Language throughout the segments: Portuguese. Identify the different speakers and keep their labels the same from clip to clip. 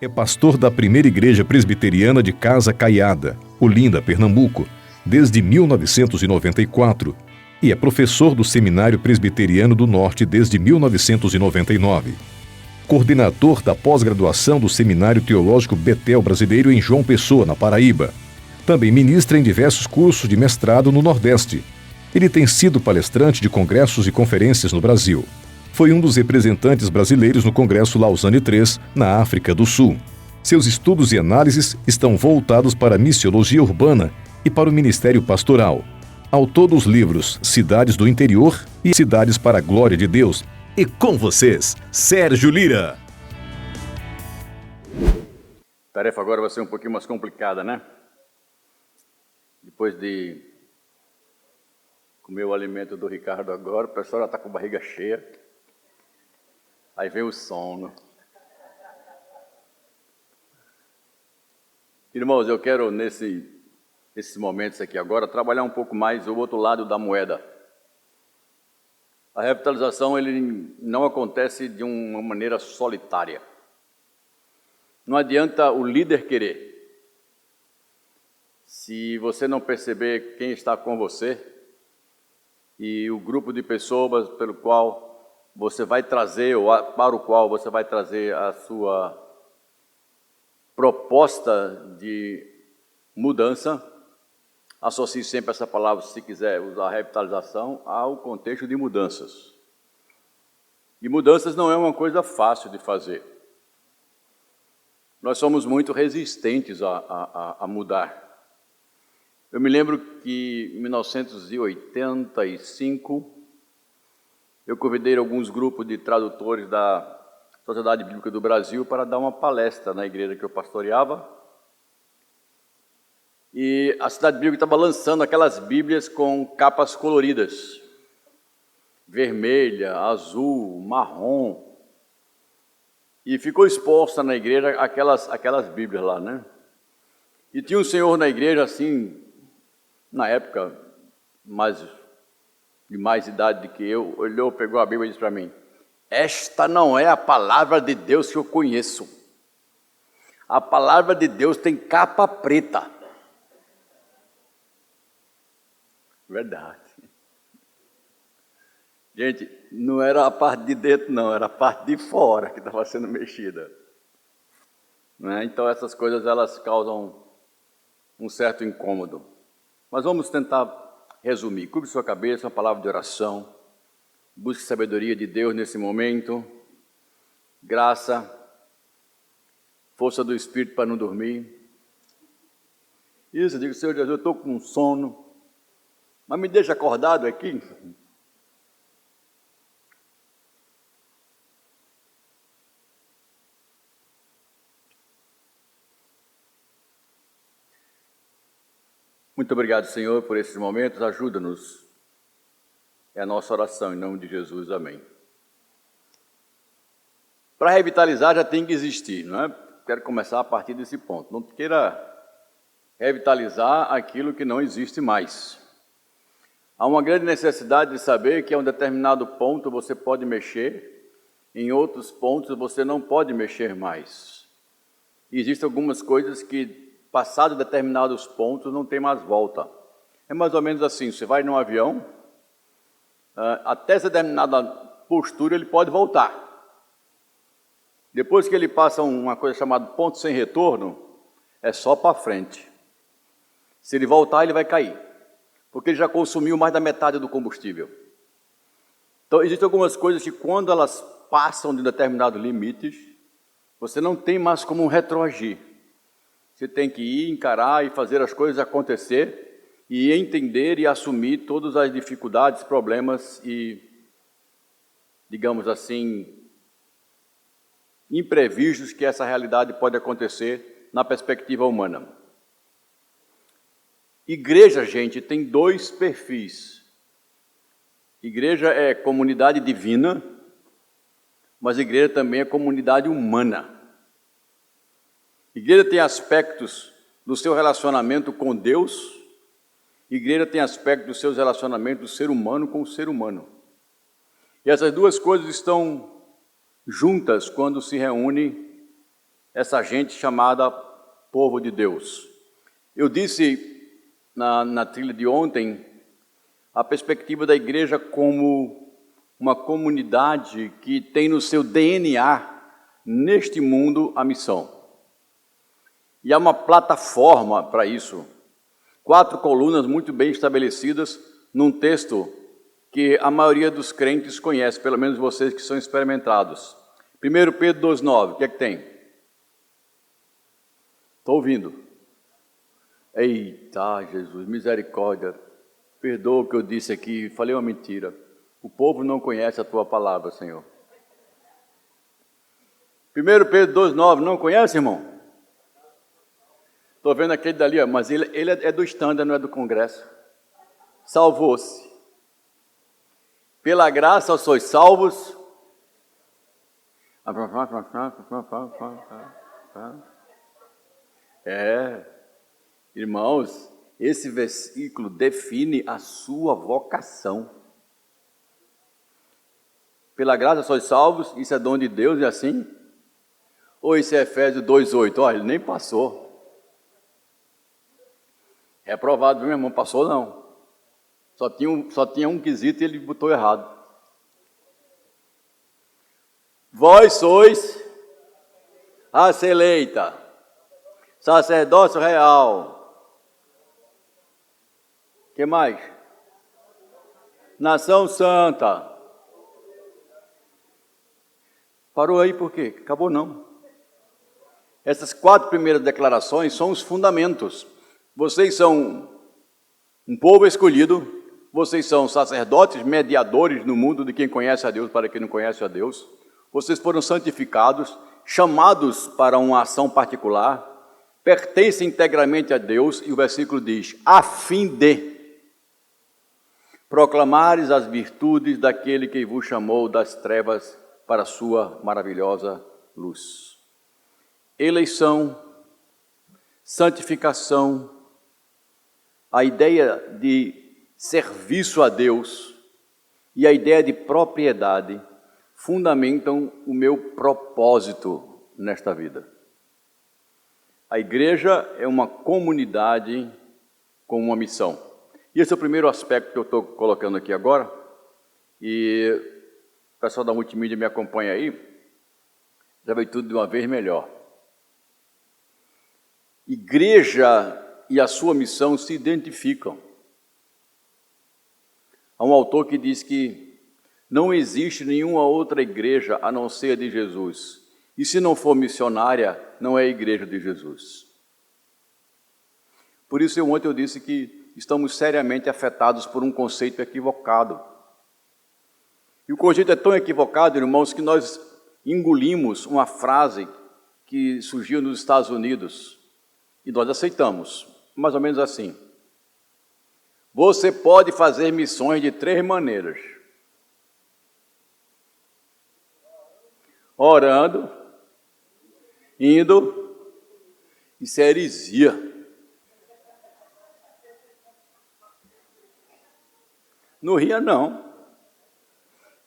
Speaker 1: É pastor da primeira igreja presbiteriana de Casa Caiada, Olinda, Pernambuco, desde 1994 e é professor do Seminário Presbiteriano do Norte desde 1999. Coordenador da pós-graduação do Seminário Teológico Betel Brasileiro em João Pessoa, na Paraíba. Também ministra em diversos cursos de mestrado no Nordeste. Ele tem sido palestrante de congressos e conferências no Brasil. Foi um dos representantes brasileiros no Congresso Lausanne III, na África do Sul. Seus estudos e análises estão voltados para a missiologia urbana e para o ministério pastoral. Autor dos livros Cidades do Interior e Cidades para a Glória de Deus. E com vocês, Sérgio Lira.
Speaker 2: A tarefa agora vai ser um pouquinho mais complicada, né? Depois de comer o alimento do Ricardo agora, o pessoal já está com a barriga cheia. Aí vem o sono. Irmãos, eu quero nesses momentos aqui agora trabalhar um pouco mais o outro lado da moeda. A revitalização ele não acontece de uma maneira solitária. Não adianta o líder querer. Se você não perceber quem está com você e o grupo de pessoas pelo qual você vai trazer, ou para o qual você vai trazer a sua proposta de mudança, associe sempre essa palavra, se quiser usar revitalização, ao contexto de mudanças. E mudanças não é uma coisa fácil de fazer. Nós somos muito resistentes a mudar. Eu me lembro que em 1985, eu convidei alguns grupos de tradutores da Sociedade Bíblica do Brasil para dar uma palestra na igreja que eu pastoreava. E a Cidade Bíblica estava lançando aquelas Bíblias com capas coloridas. Vermelha, azul, marrom. E ficou exposta na igreja aquelas Bíblias lá, né? E tinha um senhor na igreja, assim, na época, de mais idade do que eu, olhou, pegou a Bíblia e disse para mim: esta não é a palavra de Deus que eu conheço. A palavra de Deus tem capa preta. Verdade. Gente, não era a parte de dentro, não, era a parte de fora que estava sendo mexida. Né? Então, essas coisas, elas causam um certo incômodo. Mas vamos tentar resumir. Curve sua cabeça, uma palavra de oração. Busque sabedoria de Deus nesse momento. Graça, força do Espírito para não dormir. Isso, eu digo: Senhor Jesus, eu estou com sono, mas me deixa acordado aqui. Muito obrigado, Senhor, por esses momentos. Ajuda-nos. É a nossa oração, em nome de Jesus. Amém. Para revitalizar já tem que existir, não é? Quero começar a partir desse ponto. Não queira revitalizar aquilo que não existe mais. Há uma grande necessidade de saber que a um determinado ponto você pode mexer, em outros pontos você não pode mexer mais. E existem algumas coisas que, passado determinados pontos, não tem mais volta. É mais ou menos assim: você vai num avião, até essa determinada postura ele pode voltar. Depois que ele passa uma coisa chamada ponto sem retorno, é só para frente. Se ele voltar, ele vai cair, porque ele já consumiu mais da metade do combustível. Então, existem algumas coisas que, quando elas passam de determinados limites, você não tem mais como retroagir. Você tem que ir, encarar e fazer as coisas acontecer e entender e assumir todas as dificuldades, problemas e, digamos assim, imprevistos que essa realidade pode acontecer na perspectiva humana. Igreja, gente, tem dois perfis. Igreja é comunidade divina, mas igreja também é comunidade humana. Igreja tem aspectos do seu relacionamento com Deus, igreja tem aspectos dos seus relacionamentos do ser humano com o ser humano. E essas duas coisas estão juntas quando se reúnem essa gente chamada povo de Deus. Eu disse na trilha de ontem a perspectiva da igreja como uma comunidade que tem no seu DNA, neste mundo, a missão. E há uma plataforma para isso. 4 colunas muito bem estabelecidas num texto que a maioria dos crentes conhece, pelo menos vocês que são experimentados. 1 Pedro 2,9, o que é que tem? Estou ouvindo. Eita, Jesus, misericórdia, perdoa o que eu disse aqui, falei uma mentira. O povo não conhece a tua palavra, Senhor. 1 Pedro 2,9, não conhece, irmão? Estou vendo aquele dali, ó, mas ele é do standard, não é do congresso. Salvou-se. Pela graça sois salvos. Irmãos, esse versículo define a sua vocação. Pela graça sois salvos, isso é dom de Deus, e assim? Ou isso é Efésios 2,8? Olha, ele nem passou. Reprovado, meu irmão, passou não. Só tinha um quesito e ele botou errado. Vós sois raça eleita, sacerdócio real. O que mais? Nação santa. Parou aí por quê? Acabou não. Essas 4 primeiras declarações são os fundamentos. Vocês são um povo escolhido, vocês são sacerdotes, mediadores no mundo de quem conhece a Deus para quem não conhece a Deus. Vocês foram santificados, chamados para uma ação particular, pertencem integralmente a Deus, e o versículo diz, a fim de proclamares as virtudes daquele que vos chamou das trevas para a sua maravilhosa luz. Eleição, santificação, a ideia de serviço a Deus e a ideia de propriedade fundamentam o meu propósito nesta vida. A igreja é uma comunidade com uma missão. E esse é o primeiro aspecto que eu estou colocando aqui agora, e o pessoal da multimídia me acompanha aí, já veio tudo de uma vez melhor. Igreja e a sua missão se identificam. Há um autor que diz que não existe nenhuma outra igreja a não ser a de Jesus. E se não for missionária, não é a igreja de Jesus. Por isso, ontem eu disse que estamos seriamente afetados por um conceito equivocado. E o conceito é tão equivocado, irmãos, que nós engolimos uma frase que surgiu nos Estados Unidos e nós aceitamos, mais ou menos assim. Você pode fazer missões de 3 maneiras: orando, indo, isso é heresia. Não ria, não.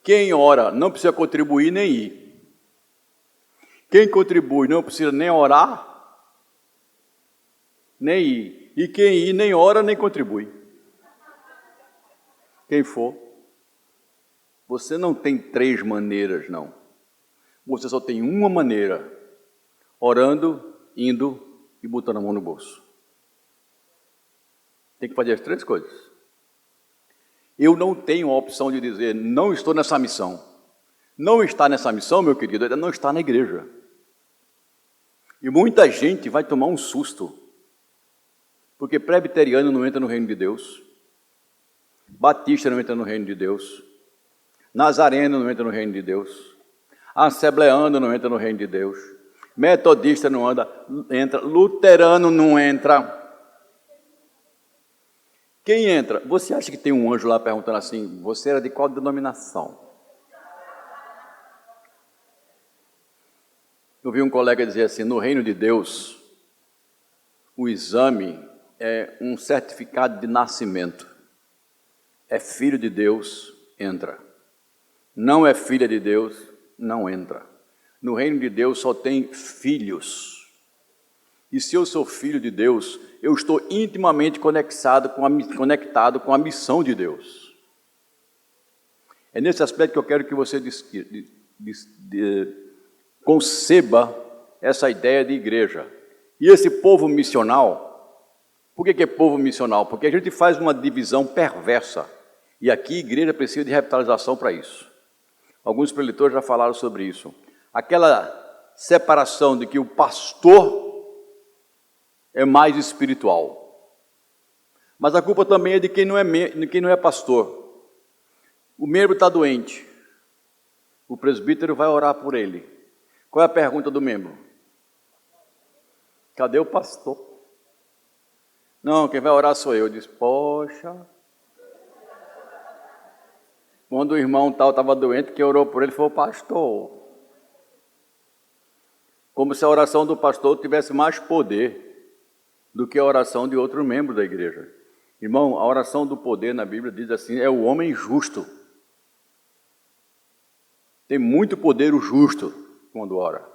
Speaker 2: Quem ora não precisa contribuir nem ir. Quem contribui não precisa nem orar, nem ir. E quem ir nem ora nem contribui. Quem for. Você não tem 3 maneiras, não. Você só tem uma maneira: orando, indo e botando a mão no bolso. Tem que fazer as 3 coisas. Eu não tenho a opção de dizer, não estou nessa missão. Não está nessa missão, meu querido, ainda não está na igreja. E muita gente vai tomar um susto, porque presbiteriano não entra no reino de Deus, batista não entra no reino de Deus, nazareno não entra no reino de Deus, assembleano não entra no reino de Deus, metodista não entra, luterano não entra. Quem entra? Você acha que tem um anjo lá perguntando assim, você era de qual denominação? Eu vi um colega dizer assim, no reino de Deus, o exame é um certificado de nascimento. É filho de Deus, entra. Não é filha de Deus, não entra. No reino de Deus só tem filhos. E se eu sou filho de Deus, eu estou intimamente conectado com a missão de Deus. É nesse aspecto que eu quero que você conceba essa ideia de igreja. E esse povo missional, por que é povo missional? Porque a gente faz uma divisão perversa. E aqui a igreja precisa de revitalização para isso. Alguns preletores já falaram sobre isso. Aquela separação de que o pastor é mais espiritual. Mas a culpa também é de quem não é pastor. O membro está doente. O presbítero vai orar por ele. Qual é a pergunta do membro? Cadê o pastor? Não, quem vai orar sou eu. Eu disse, poxa. Quando o irmão tal estava doente, quem orou por ele foi o pastor. Como se a oração do pastor tivesse mais poder do que a oração de outro membro da igreja. Irmão, a oração do poder na Bíblia diz assim, é o homem justo. Tem muito poder o justo quando ora.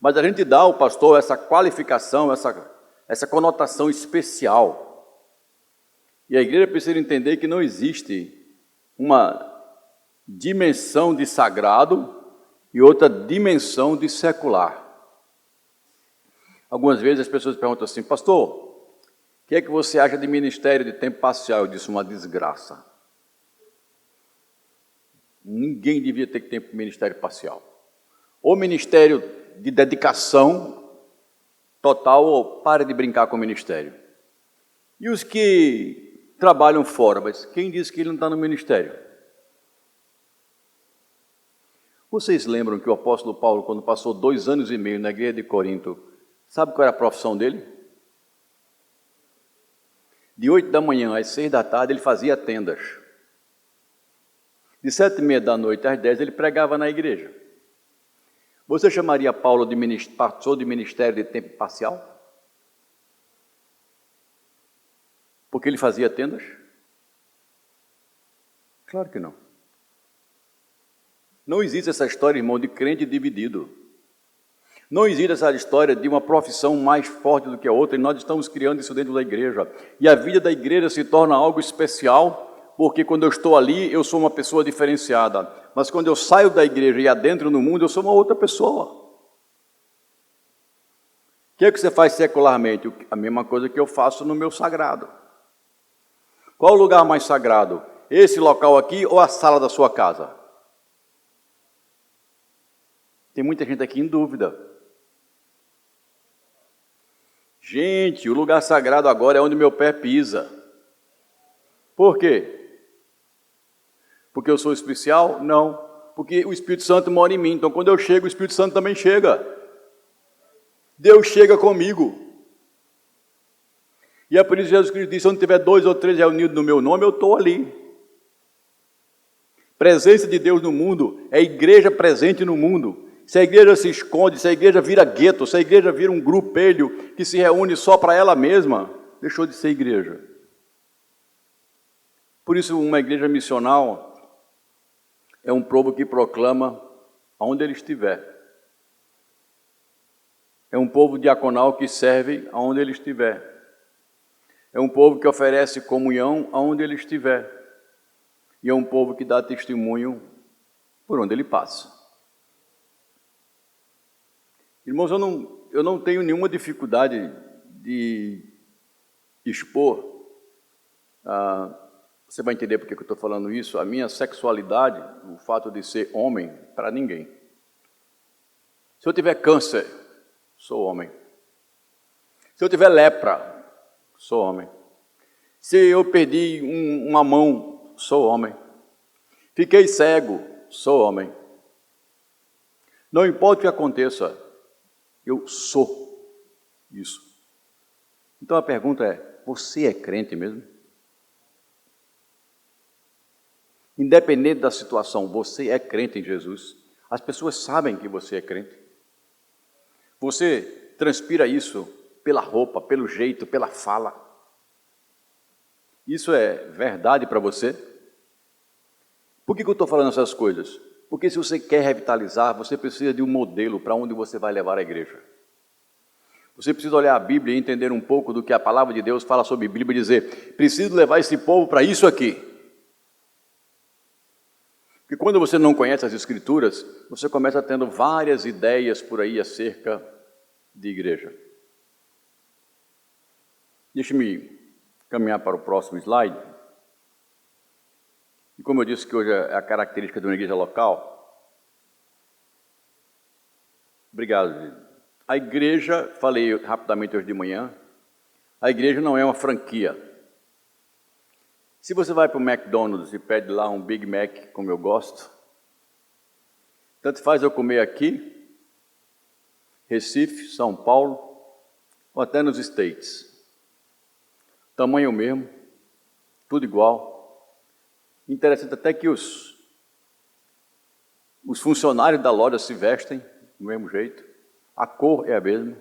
Speaker 2: Mas a gente dá ao pastor essa qualificação, essa conotação especial. E a igreja precisa entender que não existe uma dimensão de sagrado e outra dimensão de secular. Algumas vezes as pessoas perguntam assim, pastor, o que é que você acha de ministério de tempo parcial? Eu disse, uma desgraça. Ninguém devia ter tempo de ministério parcial. Ou ministério de dedicação total, ou pare de brincar com o ministério. E os que trabalham fora, mas quem disse que ele não está no ministério? Vocês lembram que o apóstolo Paulo, quando passou 2 anos e meio na igreja de Corinto, sabe qual era a profissão dele? De 8 da manhã às 6 da tarde ele fazia tendas. De 7h30 da noite às 10 ele pregava na igreja. Você chamaria Paulo de pastor de ministério de tempo parcial? Porque ele fazia tendas? Claro que não. Não existe essa história, irmão, de crente dividido. Não existe essa história de uma profissão mais forte do que a outra, e nós estamos criando isso dentro da igreja. E a vida da igreja se torna algo especial, porque quando eu estou ali, eu sou uma pessoa diferenciada. Mas quando eu saio da igreja e adentro no mundo, eu sou uma outra pessoa. O que é que você faz secularmente? A mesma coisa que eu faço no meu sagrado. Qual o lugar mais sagrado? Esse local aqui ou a sala da sua casa? Tem muita gente aqui em dúvida. Gente, o lugar sagrado agora é onde meu pé pisa. Por quê? Porque eu sou especial? Não. Porque o Espírito Santo mora em mim. Então, quando eu chego, o Espírito Santo também chega. Deus chega comigo. E é por isso que Jesus Cristo disse, se onde tiver 2 ou 3 reunidos no meu nome, eu estou ali. Presença de Deus no mundo é igreja presente no mundo. Se a igreja se esconde, se a igreja vira gueto, se a igreja vira um grupelho que se reúne só para ela mesma, deixou de ser igreja. Por isso, uma igreja missional é um povo que proclama aonde ele estiver. É um povo diaconal que serve aonde ele estiver. É um povo que oferece comunhão aonde ele estiver. E é um povo que dá testemunho por onde ele passa. Irmãos, eu não tenho nenhuma dificuldade de expor, você vai entender por que eu estou falando isso, a minha sexualidade, o fato de ser homem, para ninguém. Se eu tiver câncer, sou homem. Se eu tiver lepra, sou homem. Se eu perdi uma mão, sou homem. Fiquei cego, sou homem. Não importa o que aconteça, eu sou isso. Então a pergunta é, você é crente mesmo? Independente da situação, você é crente em Jesus? As pessoas sabem que você é crente? Você transpira isso pela roupa, pelo jeito, pela fala? Isso é verdade para você? Por que eu estou falando essas coisas? Porque se você quer revitalizar, você precisa de um modelo para onde você vai levar a igreja. Você precisa olhar a Bíblia e entender um pouco do que a palavra de Deus fala sobre a Bíblia e dizer, preciso levar esse povo para isso aqui. Porque quando você não conhece as Escrituras, você começa tendo várias ideias por aí acerca de igreja. Deixe-me caminhar para o próximo slide. E como eu disse que hoje é a característica de uma igreja local. Obrigado, Gil. A igreja, falei rapidamente hoje de manhã, a igreja não é uma franquia. Se você vai para o McDonald's e pede lá um Big Mac, como eu gosto, tanto faz eu comer aqui, Recife, São Paulo, ou até nos States. Tamanho mesmo, tudo igual. Interessante até que os funcionários da loja se vestem do mesmo jeito. A cor é a mesma.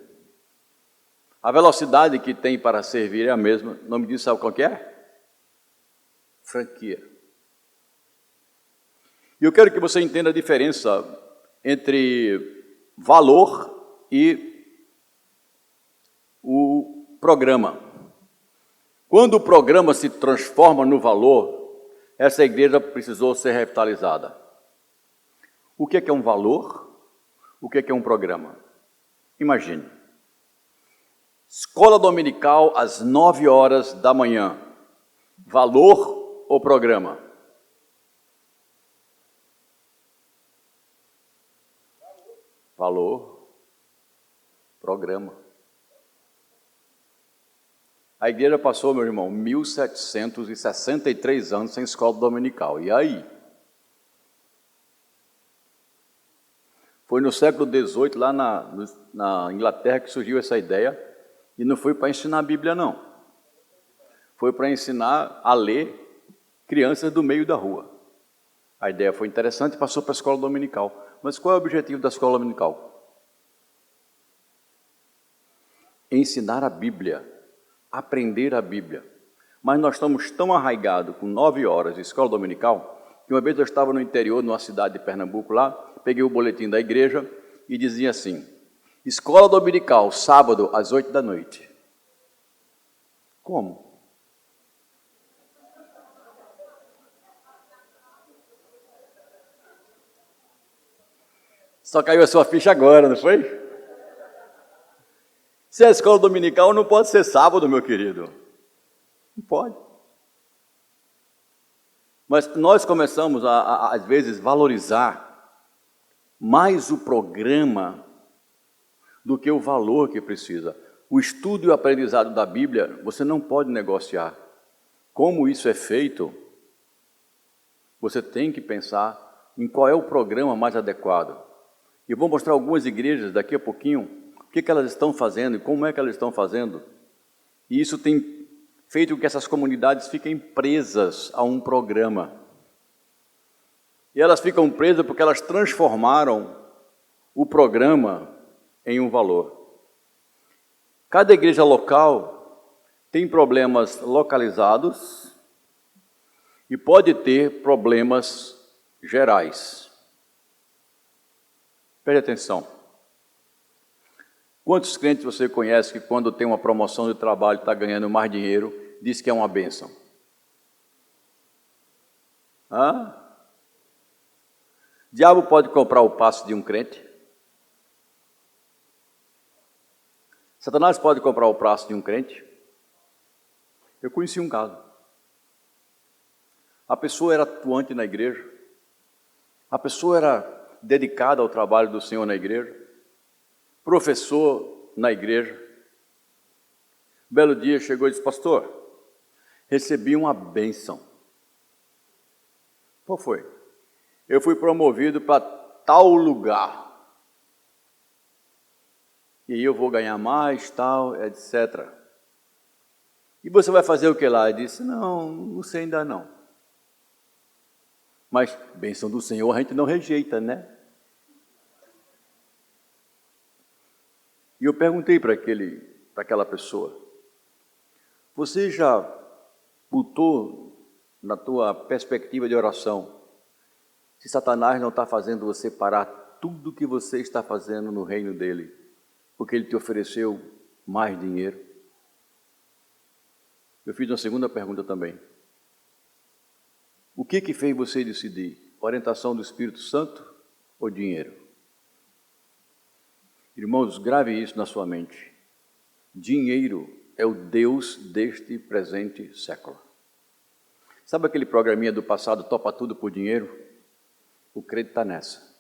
Speaker 2: A velocidade que tem para servir é a mesma. O nome disso sabe qual que é? Franquia. E eu quero que você entenda a diferença entre valor e o programa. Quando o programa se transforma no valor, essa igreja precisou ser revitalizada. O que é um valor? O que é um programa? Imagine. Escola dominical às 9 horas da manhã. Valor ou programa? Valor. Programa. A igreja passou, meu irmão, 1763 anos sem escola dominical. E aí? Foi no século XVIII, lá na Inglaterra, que surgiu essa ideia, e não foi para ensinar a Bíblia, não. Foi para ensinar a ler crianças do meio da rua. A ideia foi interessante e passou para a escola dominical. Mas qual é o objetivo da escola dominical? Ensinar a Bíblia, aprender a Bíblia. Mas nós estamos tão arraigados com 9 horas de escola dominical, que uma vez eu estava no interior, numa cidade de Pernambuco lá, peguei o boletim da igreja e dizia assim, escola dominical, sábado, às 8 da noite. Como? Só caiu a sua ficha agora, não foi? Se é escola dominical, não pode ser sábado, meu querido. Não pode. Mas nós começamos às vezes, valorizar mais o programa do que o valor que precisa. O estudo e o aprendizado da Bíblia, você não pode negociar. Como isso é feito, você tem que pensar em qual é o programa mais adequado. Eu vou mostrar algumas igrejas daqui a pouquinho, o que elas estão fazendo e como é que elas estão fazendo. E isso tem feito com que essas comunidades fiquem presas a um programa. E elas ficam presas porque elas transformaram o programa em um valor. Cada igreja local tem problemas localizados e pode ter problemas gerais. Preste atenção. Quantos crentes você conhece que quando tem uma promoção de trabalho, está ganhando mais dinheiro, diz que é uma bênção? Hã? O diabo pode comprar o passe de um crente? Satanás pode comprar o passe de um crente? Eu conheci um caso. A pessoa era atuante na igreja, a pessoa era dedicada ao trabalho do Senhor na igreja, professor na igreja. Um belo dia chegou e disse, pastor, recebi uma bênção. Qual foi? Eu fui promovido para tal lugar. E eu vou ganhar mais, tal, etc. E você vai fazer o que lá? Eu disse, não sei ainda não. Mas, bênção do Senhor, a gente não rejeita, né? E eu perguntei para aquela pessoa, você já botou na tua perspectiva de oração, se Satanás não está fazendo você parar tudo o que você está fazendo no reino dele, porque ele te ofereceu mais dinheiro? Eu fiz uma segunda pergunta também. O que fez você decidir? Orientação do Espírito Santo ou dinheiro? Irmãos, grave isso na sua mente. Dinheiro é o Deus deste presente século. Sabe aquele programinha do passado, topa tudo por dinheiro? O crente está nessa.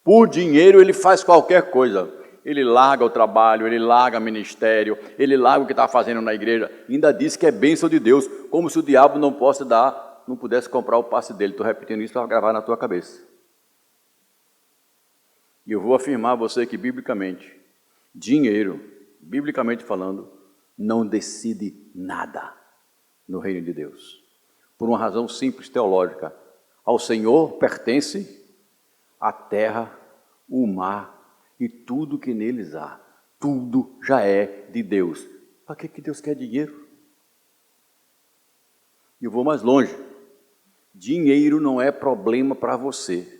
Speaker 2: Por dinheiro ele faz qualquer coisa. Ele larga o trabalho, ele larga o ministério, ele larga o que está fazendo na igreja. Ainda diz que é bênção de Deus, como se o diabo não pudesse comprar o passe dele. Estou repetindo isso para gravar na tua cabeça. E eu vou afirmar a você que, biblicamente, dinheiro, biblicamente falando, não decide nada no reino de Deus. Por uma razão simples teológica. Ao Senhor pertence a terra, o mar e tudo que neles há. Tudo já é de Deus. Para que Deus quer dinheiro? E eu vou mais longe. Dinheiro não é problema para você.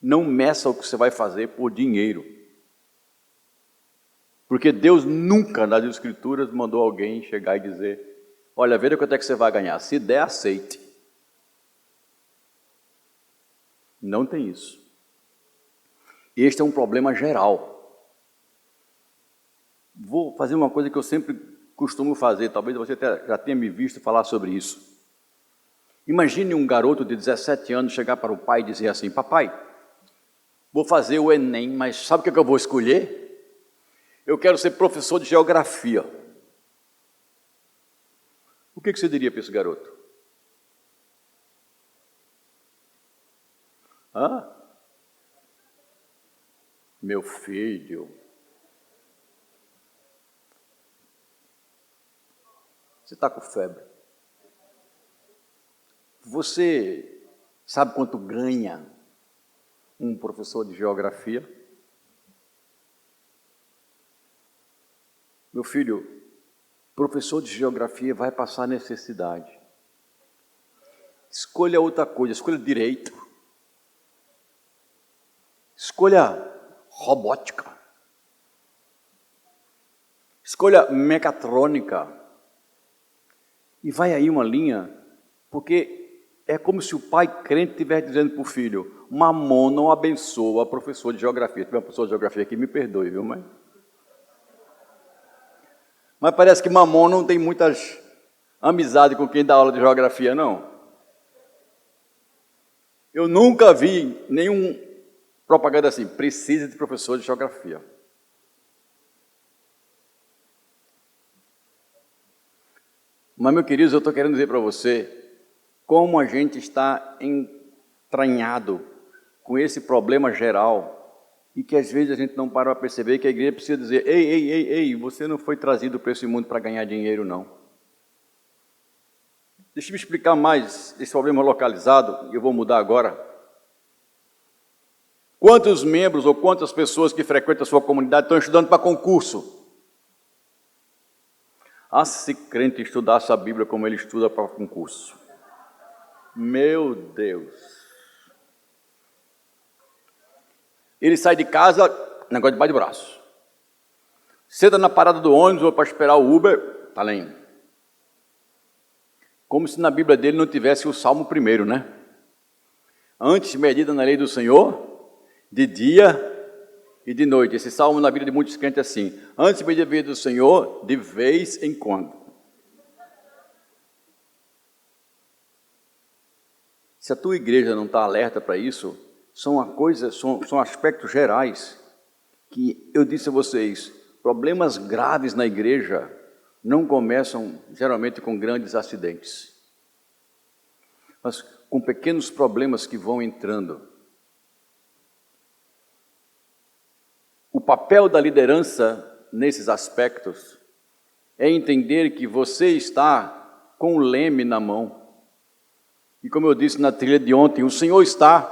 Speaker 2: Não meça o que você vai fazer por dinheiro. Porque Deus nunca, nas Escrituras, mandou alguém chegar e dizer: olha, veja quanto é que você vai ganhar. Se der, aceite. Não tem isso. Este é um problema geral. Vou fazer uma coisa que eu sempre costumo fazer, talvez você já tenha me visto falar sobre isso. Imagine um garoto de 17 anos chegar para o pai e dizer assim: papai, vou fazer o Enem, mas sabe o que eu vou escolher? Eu quero ser professor de geografia. O que você diria para esse garoto? Hã? Meu filho, você está com febre. Você sabe quanto ganha um professor de geografia? Meu filho, professor de geografia vai passar necessidade. Escolha outra coisa, escolha direito. Escolha robótica. Escolha mecatrônica. E vai aí uma linha, porque é como se o pai crente estivesse dizendo para o filho: Mamon não abençoa professor de geografia. Tem uma professora de geografia aqui, me perdoe, viu, mãe? Mas parece que Mamon não tem muitas amizades com quem dá aula de geografia, não. Eu nunca vi nenhum propaganda assim: precisa de professor de geografia. Mas, meu querido, eu estou querendo dizer para você como a gente está entranhado com esse problema geral e que às vezes a gente não para para perceber que a igreja precisa dizer: ei, você não foi trazido para esse mundo para ganhar dinheiro, não. Deixa eu me explicar mais esse problema localizado, e eu vou mudar agora. Quantos membros ou quantas pessoas que frequentam a sua comunidade estão estudando para concurso? Ah, se crente estudasse a Bíblia como ele estuda para concurso. Meu Deus. Ele sai de casa, negócio debaixo do braço. Senta na parada do ônibus ou para esperar o Uber, está lendo. Como se na Bíblia dele não tivesse o Salmo 1, né? Antes medita na lei do Senhor, de dia e de noite. Esse salmo na Bíblia de muitos crentes é assim: antes medita na lei do Senhor, de vez em quando. Se a tua igreja não está alerta para isso, são aspectos gerais que eu disse a vocês: problemas graves na igreja não começam geralmente com grandes acidentes, mas com pequenos problemas que vão entrando. O papel da liderança nesses aspectos é entender que você está com o leme na mão. E como eu disse na trilha de ontem, o Senhor está,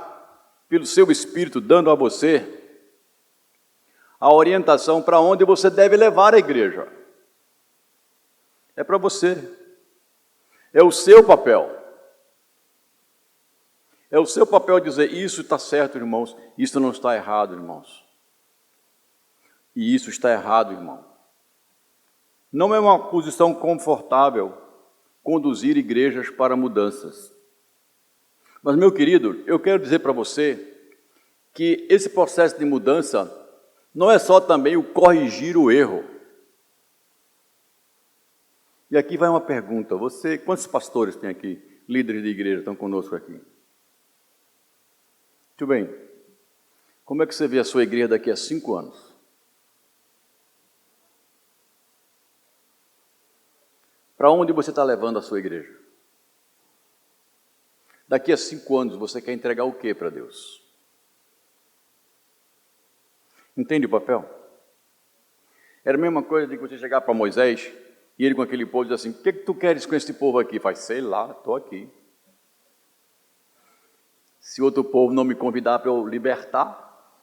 Speaker 2: pelo seu Espírito, dando a você a orientação para onde você deve levar a igreja. É para você. É o seu papel. É o seu papel dizer, isso está certo, irmãos, isso não está errado, irmãos. E isso está errado, irmão. Não é uma posição confortável conduzir igrejas para mudanças. Mas, meu querido, eu quero dizer para você que esse processo de mudança não é só também o corrigir o erro. E aqui vai uma pergunta. Quantos pastores tem aqui? Líderes de igreja estão conosco aqui? Muito bem. Como é que você vê a sua igreja daqui a 5 anos? Para onde você está levando a sua igreja? Daqui a 5 anos você quer entregar o que para Deus? Entende o papel? Era a mesma coisa de você chegar para Moisés e ele com aquele povo diz assim, o que tu queres com esse povo aqui? Faz, sei lá, estou aqui. Se outro povo não me convidar para eu libertar,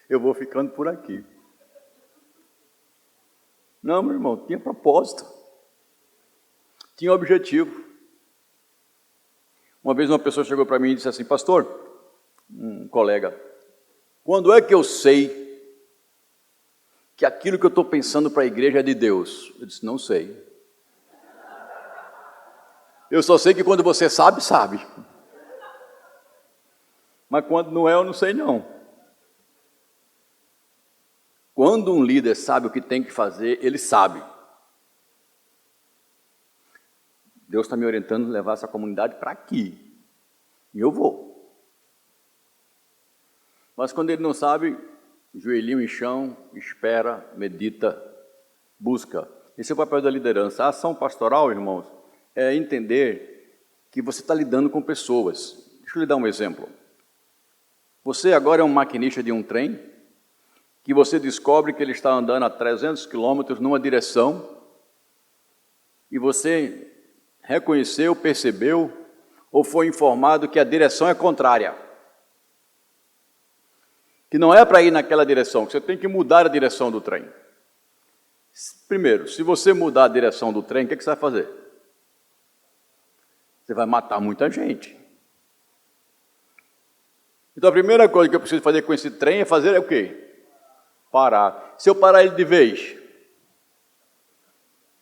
Speaker 2: eu vou ficando por aqui. Não, meu irmão, tinha propósito. Tinha objetivo. Uma vez uma pessoa chegou para mim e disse assim, pastor, um colega, quando é que eu sei que aquilo que eu estou pensando para a igreja é de Deus? Eu disse, não sei. Eu só sei que quando você sabe, sabe. Mas quando não é, eu não sei não. Quando um líder sabe o que tem que fazer, ele sabe. Deus está me orientando a levar essa comunidade para aqui. E eu vou. Mas quando ele não sabe, joelhinho em chão, espera, medita, busca. Esse é o papel da liderança. A ação pastoral, irmãos, é entender que você está lidando com pessoas. Deixa eu lhe dar um exemplo. Você agora é um maquinista de um trem, que você descobre que ele está andando a 300 quilômetros numa direção, e você reconheceu, percebeu, ou foi informado que a direção é contrária. Que não é para ir naquela direção, que você tem que mudar a direção do trem. Primeiro, se você mudar a direção do trem, o que você vai fazer? Você vai matar muita gente. Então a primeira coisa que eu preciso fazer com esse trem é fazer o quê? Parar. Se eu parar ele de vez,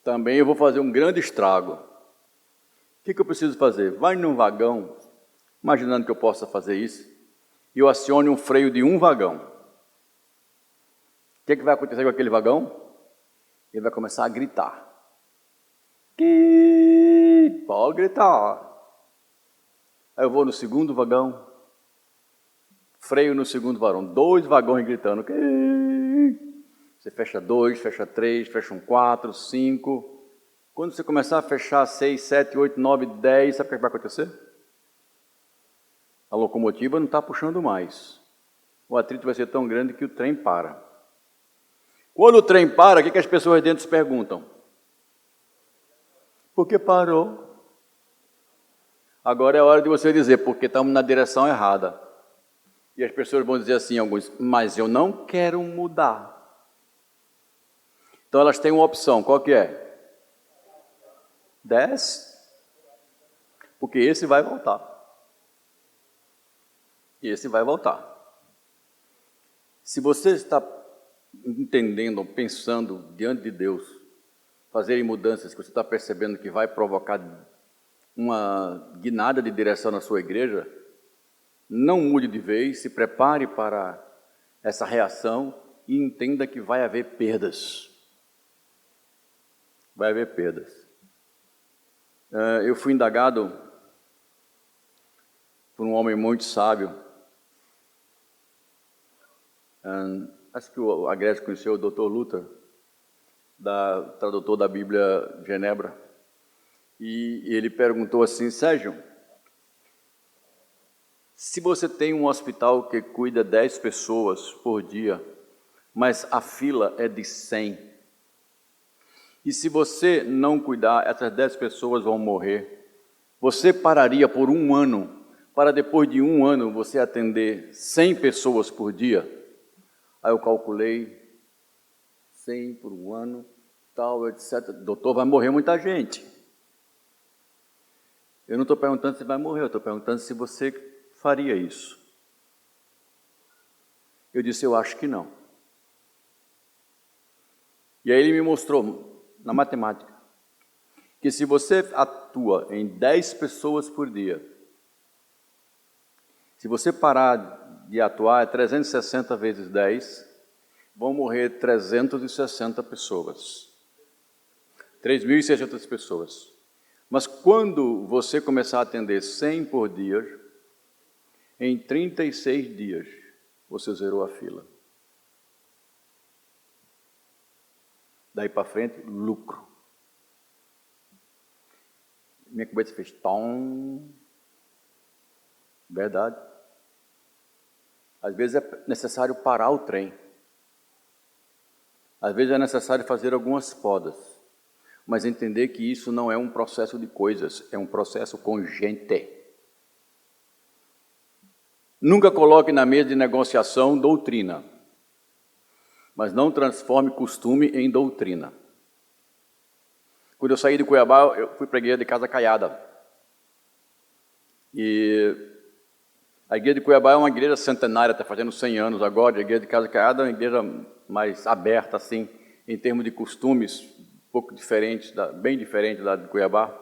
Speaker 2: também eu vou fazer um grande estrago. O que eu preciso fazer? Vai num vagão, imaginando que eu possa fazer isso, e eu acione um freio de um vagão. O que vai acontecer com aquele vagão? Ele vai começar a gritar. Pode gritar. Aí eu vou no segundo vagão, freio no segundo vagão, 2 vagões gritando. Você fecha 2, fecha 3, fecha um 4, 5. Quando você começar a fechar 6, 7, 8, 9, 10, sabe o que vai acontecer? A locomotiva não está puxando mais. O atrito vai ser tão grande que o trem para. Quando o trem para, o que as pessoas dentro se perguntam? Por que parou? Agora é a hora de você dizer, porque estamos na direção errada. E as pessoas vão dizer assim, alguns, mas eu não quero mudar. Então elas têm uma opção, qual que é? Desce, porque esse vai voltar. E esse vai voltar. Se você está entendendo, pensando diante de Deus, fazerem mudanças que você está percebendo que vai provocar uma guinada de direção na sua igreja, não mude de vez, se prepare para essa reação e entenda que vai haver perdas. Vai haver perdas. Eu fui indagado por um homem muito sábio. Acho que o Agreste conheceu o Dr. Luther, tradutor da Bíblia de Genebra. E ele perguntou assim, Sérgio, se você tem um hospital que cuida 10 pessoas por dia, mas a fila é de 100, e se você não cuidar, essas 10 pessoas vão morrer, você pararia por 1 ano, para depois de 1 ano você atender 100 pessoas por dia? Aí eu calculei, 100 por 1 ano, tal, etc. Doutor, vai morrer muita gente. Eu não estou perguntando se vai morrer, eu estou perguntando se você faria isso. Eu disse, eu acho que não. E aí ele me mostrou, na matemática, que se você atua em 10 pessoas por dia, se você parar de atuar, é 360 vezes 10, vão morrer 360 pessoas. 3.600 pessoas. Mas quando você começar a atender 100 por dia, em 36 dias, você zerou a fila. Daí para frente, lucro. Minha cabeça fez tom. Verdade. Às vezes é necessário parar o trem. Às vezes é necessário fazer algumas podas. Mas entender que isso não é um processo de coisas, é um processo com gente. Nunca coloque na mesa de negociação doutrina, mas não transforme costume em doutrina. Quando eu saí de Cuiabá, eu fui para a igreja de Casa Caiada. E a igreja de Cuiabá é uma igreja centenária, está fazendo 100 anos agora. A igreja de Casa Caiada é uma igreja mais aberta, assim, em termos de costumes, um pouco diferentes, bem diferente da de Cuiabá.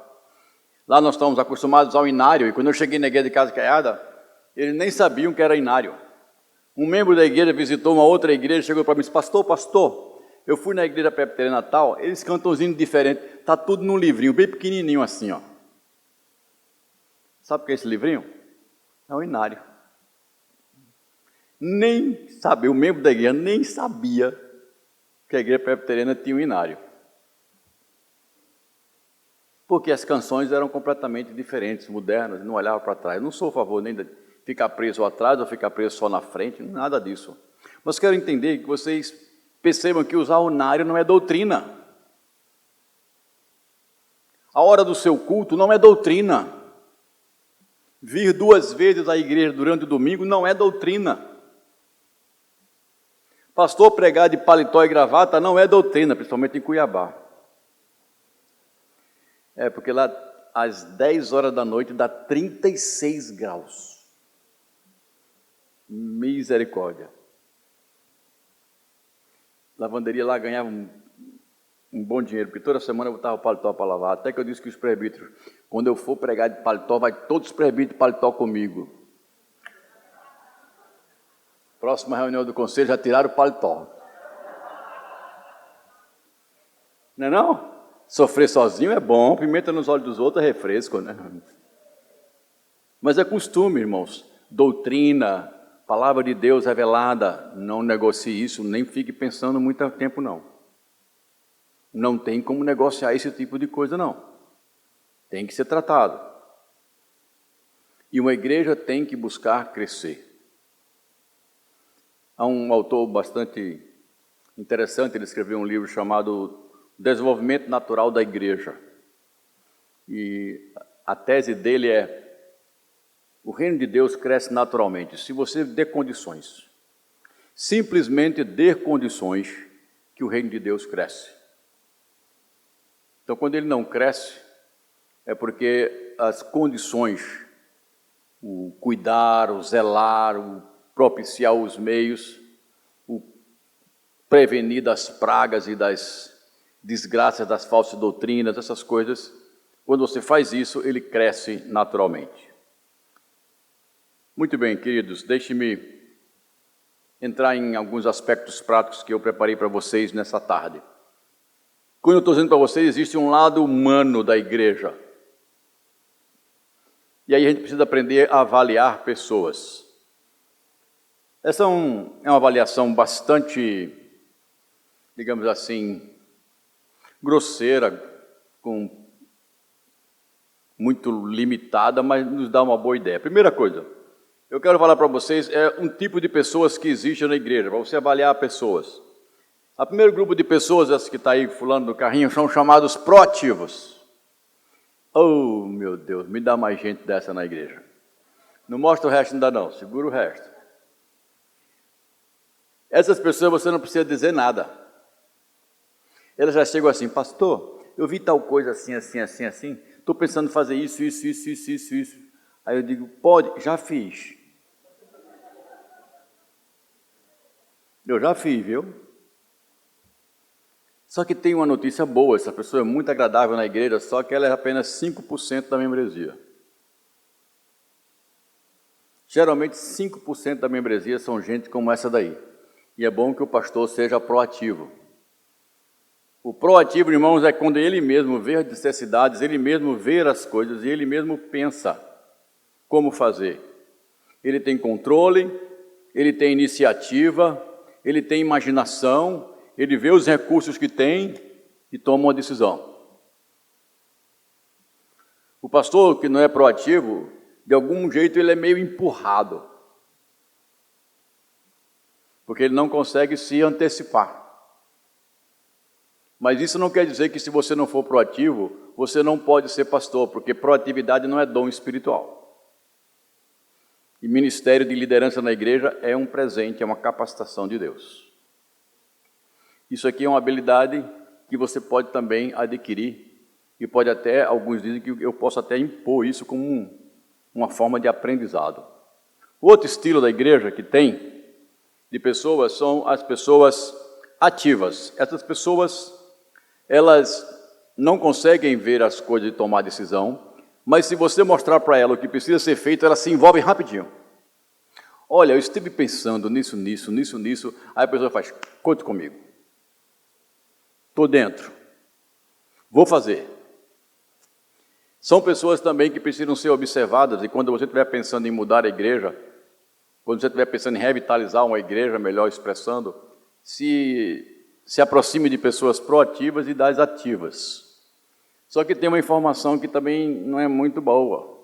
Speaker 2: Lá nós estamos acostumados ao inário, e quando eu cheguei na igreja de Casa Caiada, eles nem sabiam que era inário. Um membro da igreja visitou uma outra igreja, chegou para mim e disse, pastor, eu fui na igreja presbiteriana Natal, eles cantam um hino diferente, está tudo num livrinho, bem pequenininho assim, ó. Sabe o que é esse livrinho? É um inário. Nem sabia, o membro da igreja nem sabia que a igreja presbiteriana tinha um inário. Porque as canções eram completamente diferentes, modernas, não olhava para trás. Eu não sou a favor nem de ficar preso atrás ou ficar preso só na frente, nada disso. Mas quero entender que vocês percebam que usar o inário não é doutrina. A hora do seu culto não é doutrina. Vir 2 vezes à igreja durante o domingo não é doutrina. Pastor pregar de paletó e gravata não é doutrina, principalmente em Cuiabá. É porque lá às 10 horas da noite dá 36 graus. Misericórdia. Lavanderia lá ganhava um bom dinheiro, porque toda semana eu botava o paletó para lavar. Até que eu disse que os presbíteros, quando eu for pregar de paletó, vai todos os presbíteros de paletó comigo. Próxima reunião do conselho, já tiraram o paletó. Não é não? Sofrer sozinho é bom, pimenta nos olhos dos outros é refresco, né? Mas é costume, irmãos. Doutrina, palavra de Deus revelada, não negocie isso, nem fique pensando muito tempo, não. Não tem como negociar esse tipo de coisa, não. Tem que ser tratado. E uma igreja tem que buscar crescer. Há um autor bastante interessante, ele escreveu um livro chamado Desenvolvimento Natural da Igreja. E a tese dele é: o reino de Deus cresce naturalmente, se você der condições. Simplesmente dê condições que o reino de Deus cresce. Então, quando ele não cresce, é porque as condições, o cuidar, o zelar, o propiciar os meios, o prevenir das pragas e das desgraças das falsas doutrinas, essas coisas, quando você faz isso, ele cresce naturalmente. Muito bem, queridos, deixe-me entrar em alguns aspectos práticos que eu preparei para vocês nessa tarde. Quando eu estou dizendo para vocês, existe um lado humano da igreja. E aí a gente precisa aprender a avaliar pessoas. Essa é uma avaliação bastante, digamos assim, grosseira, muito limitada, mas nos dá uma boa ideia. Primeira coisa, eu quero falar para vocês, é um tipo de pessoas que existe na igreja, para você avaliar pessoas. O primeiro grupo de pessoas, essa que está aí fulano do carrinho, são chamados proativos. Oh, meu Deus, me dá mais gente dessa na igreja. Não mostra o resto ainda não, segura o resto. Essas pessoas você não precisa dizer nada. elas já chegam assim, pastor, eu vi tal coisa assim, estou pensando em fazer isso. Aí eu digo, pode, já fiz. Eu já fiz, viu? Só que tem uma notícia boa, essa pessoa é muito agradável na igreja, só que ela é apenas 5% da membresia. Geralmente 5% da membresia são gente como essa daí. E é bom que o pastor seja proativo. O proativo, irmãos, é quando ele mesmo vê as necessidades, ele mesmo vê as coisas e ele mesmo pensa como fazer. Ele tem controle, ele tem iniciativa, ele tem imaginação, ele vê os recursos que tem e toma uma decisão. O pastor que não é proativo, de algum jeito ele é meio empurrado, porque ele não consegue se antecipar. Mas isso não quer dizer que se você não for proativo, você não pode ser pastor, porque proatividade não é dom espiritual. E ministério de liderança na igreja é um presente, é uma capacitação de Deus. Isso aqui é uma habilidade que você pode também adquirir, e pode até, alguns dizem que eu posso até impor isso como uma forma de aprendizado. Outro estilo da igreja que tem de pessoas são as pessoas ativas. Essas pessoas, elas não conseguem ver as coisas e tomar decisão, mas se você mostrar para ela o que precisa ser feito, elas se envolvem rapidinho. Olha, eu estive pensando nisso, aí a pessoa faz, conte comigo. Estou dentro. Vou fazer. São pessoas também que precisam ser observadas, e quando você estiver pensando em mudar a igreja, quando você estiver pensando em revitalizar uma igreja, melhor expressando, se aproxime de pessoas proativas e das ativas. Só que tem uma informação que também não é muito boa.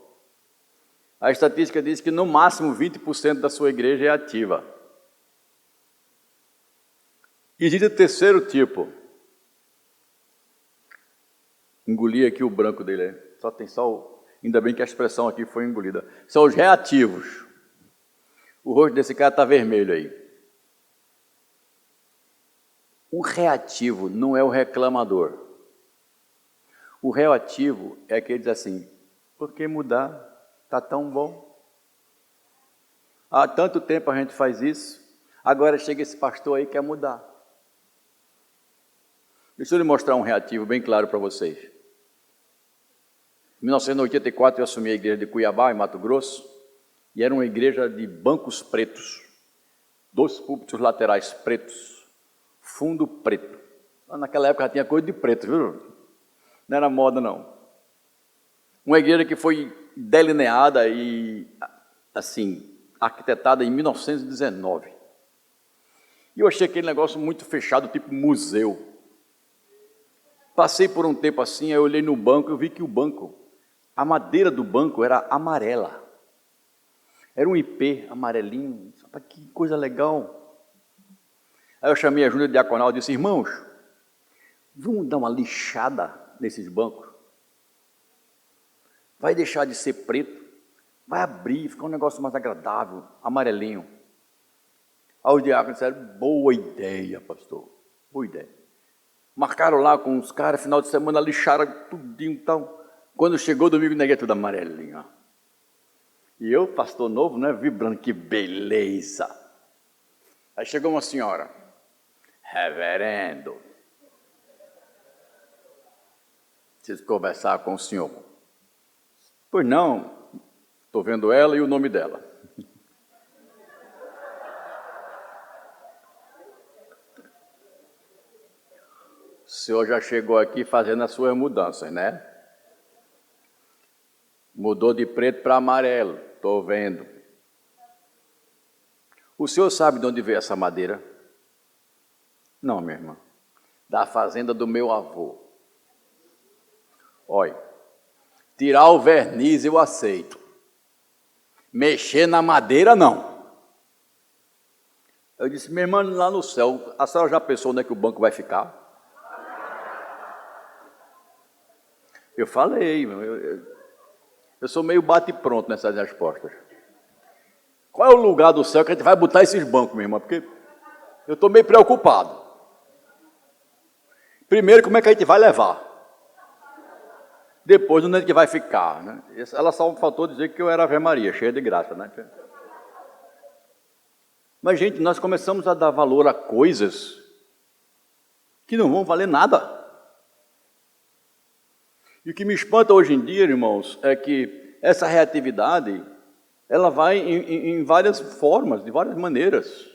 Speaker 2: A estatística diz que no máximo 20% da sua igreja é ativa. E existe o terceiro tipo. Engoli aqui o branco dele, só tem ainda bem que a expressão aqui foi engolida. São os reativos. O rosto desse cara está vermelho aí. O reativo não é o reclamador. O reativo é aquele que diz assim, por que mudar? Está tão bom. Há tanto tempo a gente faz isso, agora chega esse pastor aí que quer mudar. Deixa eu lhe mostrar um reativo bem claro para vocês. Em 1984 eu assumi a igreja de Cuiabá, em Mato Grosso, e era uma igreja de bancos pretos, 2 púlpitos laterais pretos, fundo preto. Naquela época já tinha coisa de preto, viu? Não era moda, não. Uma igreja que foi delineada e, assim, arquitetada em 1919. E eu achei aquele negócio muito fechado, tipo museu. Passei por um tempo assim, aí eu olhei no banco, eu vi que o banco, a madeira do banco era amarela. Era um IP amarelinho, que coisa legal. Aí eu chamei a Júlia Diaconal e disse, irmãos, vamos dar uma lixada nesses bancos? Vai deixar de ser preto, vai abrir, ficar um negócio mais agradável, amarelinho. Aí os diáconos disseram, boa ideia, pastor, boa ideia. Marcaram lá com os caras, final de semana, lixaram tudinho e tal. Quando chegou domingo, neguei tudo amarelinho. E eu, pastor novo, né, vibrando, que beleza. Aí chegou uma senhora, reverendo, preciso conversar com o senhor. Pois não, estou vendo ela e o nome dela. O senhor já chegou aqui fazendo as suas mudanças, né? Mudou de preto para amarelo, estou vendo. O senhor sabe de onde veio essa madeira? Não, minha irmã. Da fazenda do meu avô. Olha, tirar o verniz eu aceito. Mexer na madeira, não. Eu disse, minha irmã, lá no céu, a senhora já pensou onde é que o banco vai ficar? Eu falei, eu sou meio bate-pronto nessas respostas. Qual é o lugar do céu que a gente vai botar esses bancos, minha irmã? Porque eu estou meio preocupado. Primeiro, como é que a gente vai levar? Depois, onde é que vai ficar? Né? Ela só faltou dizer que eu era Ave Maria, cheia de graça. Né? Mas, gente, nós começamos a dar valor a coisas que não vão valer nada. E o que me espanta hoje em dia, irmãos, é que essa reatividade, ela vai em várias formas, de várias maneiras.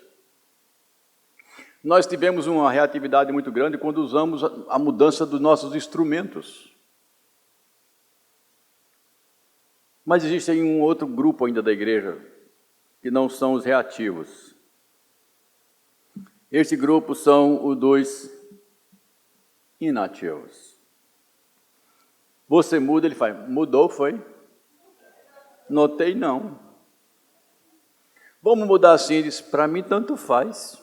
Speaker 2: Nós tivemos uma reatividade muito grande quando usamos a mudança dos nossos instrumentos. Mas existe aí um outro grupo ainda da igreja, que não são os reativos. Esse grupo são os dos inativos. Você muda, ele faz, mudou, foi? Notei, não. Vamos mudar assim, ele diz, para mim tanto faz,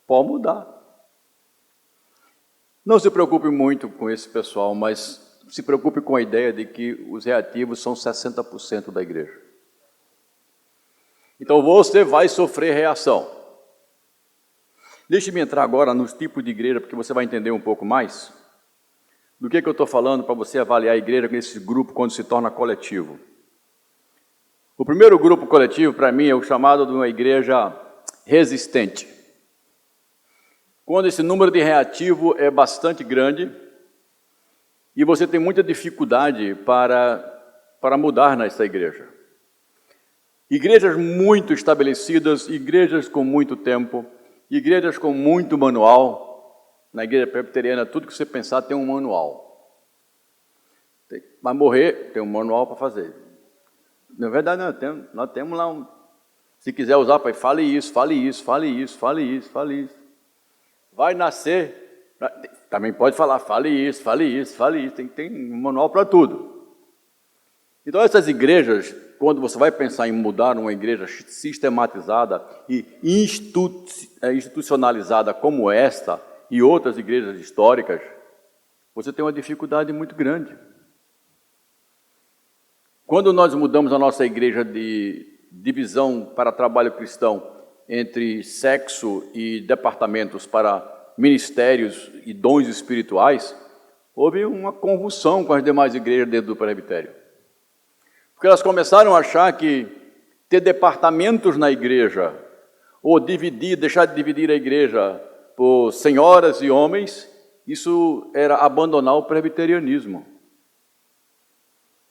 Speaker 2: pode mudar. Não se preocupe muito com esse pessoal, mas se preocupe com a ideia de que os reativos são 60% da igreja. Então você vai sofrer reação. Deixe-me entrar agora nos tipos de igreja, porque você vai entender um pouco mais do que eu estou falando para você avaliar a igreja nesse grupo quando se torna coletivo. O primeiro grupo coletivo, para mim, é o chamado de uma igreja resistente. Quando esse número de reativo é bastante grande e você tem muita dificuldade para mudar nessa igreja. Igrejas muito estabelecidas, igrejas com muito tempo, igrejas com muito manual. Na igreja presbiteriana, tudo que você pensar tem um manual. Vai morrer, tem um manual para fazer. Na verdade, nós temos lá um... Se quiser usar, pai, fale isso, fale isso, fale isso, fale isso, fale isso. Vai nascer, também pode falar, fale isso, fale isso, fale isso. Tem um manual para tudo. Então, essas igrejas, quando você vai pensar em mudar uma igreja sistematizada e institucionalizada como esta e outras igrejas históricas, você tem uma dificuldade muito grande. Quando nós mudamos a nossa igreja de divisão para trabalho cristão entre sexo e departamentos para ministérios e dons espirituais, houve uma convulsão com as demais igrejas dentro do presbitério. Porque elas começaram a achar que ter departamentos na igreja, ou deixar de dividir a igreja por senhoras e homens, isso era abandonar o presbiterianismo.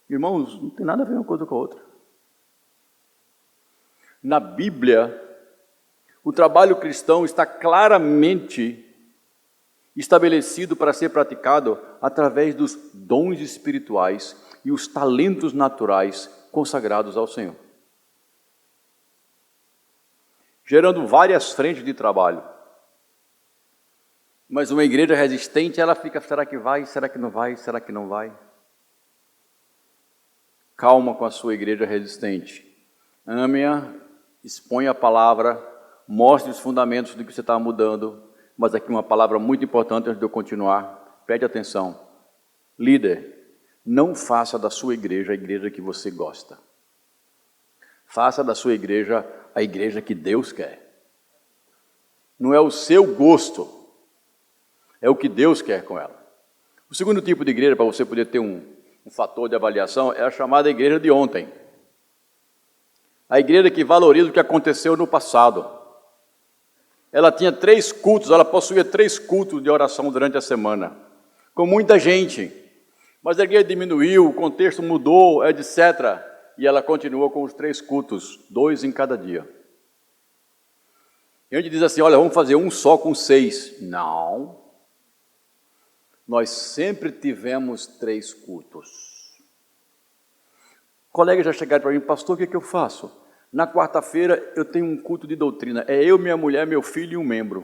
Speaker 2: Irmãos, não tem nada a ver uma coisa com a outra. Na Bíblia, o trabalho cristão está claramente estabelecido para ser praticado através dos dons espirituais e os talentos naturais consagrados ao Senhor, gerando várias frentes de trabalho. Mas uma igreja resistente, ela fica, será que vai, será que não vai, será que não vai? Calma com a sua igreja resistente. Ame-a, exponha a palavra, mostre os fundamentos do que você está mudando. Mas aqui uma palavra muito importante antes de eu continuar. Preste atenção. Líder, não faça da sua igreja a igreja que você gosta. Faça da sua igreja a igreja que Deus quer. Não é o seu gosto, é o que Deus quer com ela. O segundo tipo de igreja, para você poder ter um fator de avaliação, é a chamada igreja de ontem. A igreja que valoriza o que aconteceu no passado. Ela tinha 3 cultos, ela possuía 3 cultos de oração durante a semana, com muita gente. Mas a igreja diminuiu, o contexto mudou, etc. E ela continuou com os 3 cultos, 2 em cada dia. E a gente diz assim, olha, vamos fazer um só com 6. Não. Nós sempre tivemos 3 cultos. Colegas já chegaram para mim, pastor, o que é que eu faço? Na quarta-feira eu tenho um culto de doutrina. É eu, minha mulher, meu filho e um membro.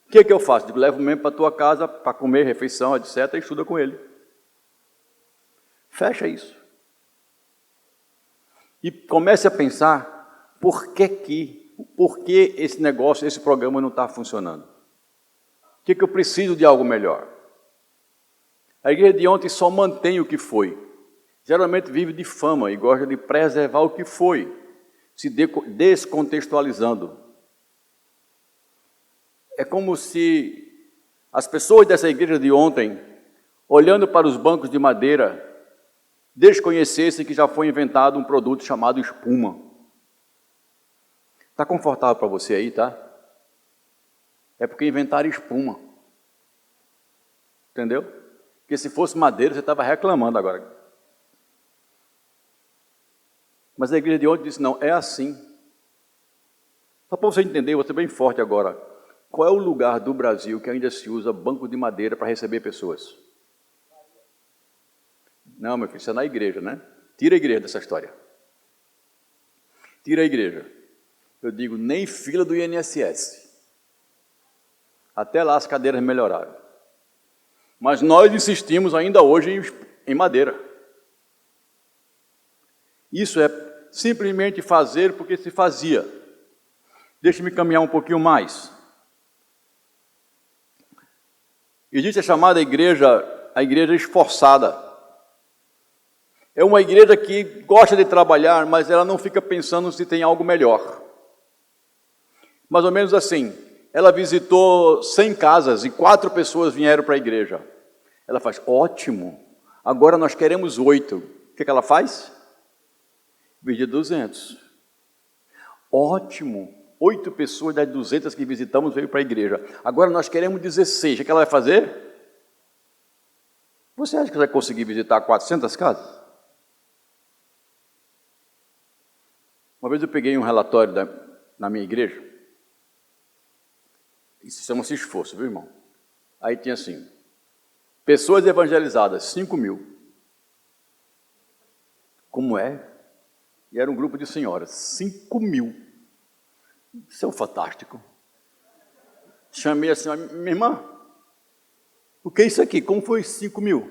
Speaker 2: O que é que eu faço? Digo, levo o membro para a tua casa para comer, refeição, etc. E estuda com ele. Fecha isso. E comece a pensar por que esse negócio, esse programa não está funcionando. O que eu preciso de algo melhor? A igreja de ontem só mantém o que foi. Geralmente vive de fama e gosta de preservar o que foi, se descontextualizando. É como se As pessoas dessa igreja de ontem, olhando para os bancos de madeira, desconhecessem que já foi inventado um produto chamado espuma. Está confortável para você aí, tá? É porque inventaram espuma. Entendeu? Porque se fosse madeira, você estava reclamando agora. Mas a igreja de ontem disse, não, é assim. Só para você entender, vou ser bem forte agora. Qual é o lugar do Brasil que ainda se usa banco de madeira para receber pessoas? Não, meu filho, isso é na igreja, né? Tira a igreja dessa história. Tira a igreja. Eu digo, nem fila do INSS. Até lá as cadeiras melhoraram. Mas nós insistimos ainda hoje em madeira. Isso é simplesmente fazer porque se fazia. Deixe-me caminhar um pouquinho mais. Existe a chamada igreja, a igreja esforçada. É uma igreja que gosta de trabalhar, mas ela não fica pensando se tem algo melhor. Mais ou menos assim, ela visitou 100 casas e 4 pessoas vieram para a igreja. Ela faz, ótimo, agora nós queremos 8. O que ela faz? Divide 200. Ótimo, 8 pessoas das 200 que visitamos veio para a igreja. Agora nós queremos 16. O que ela vai fazer? Você acha que vai conseguir visitar 400 casas? Uma vez eu peguei um relatório na minha igreja. Isso chama-se esforço, viu, irmão? Aí tinha assim, pessoas evangelizadas, 5.000. Como é? E era um grupo de senhoras, 5.000. Isso é um fantástico. Chamei a senhora, minha irmã, o que é isso aqui? Como foi 5.000?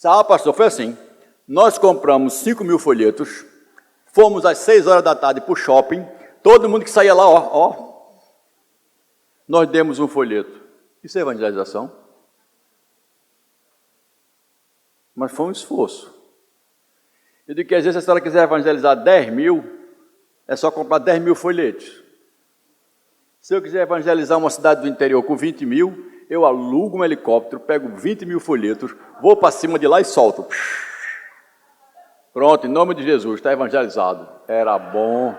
Speaker 2: Ah, pastor, foi assim, nós compramos 5.000 folhetos, fomos às 6 horas da tarde para o shopping, todo mundo que saía lá, ó, nós demos um folheto. Isso é evangelização? Mas foi um esforço. Eu digo que às vezes, se a senhora quiser evangelizar 10.000, é só comprar 10.000 folhetos. Se eu quiser evangelizar uma cidade do interior com 20.000, eu alugo um helicóptero, pego 20.000 folhetos, vou para cima de lá e solto. Pronto, em nome de Jesus, está evangelizado. Era bom.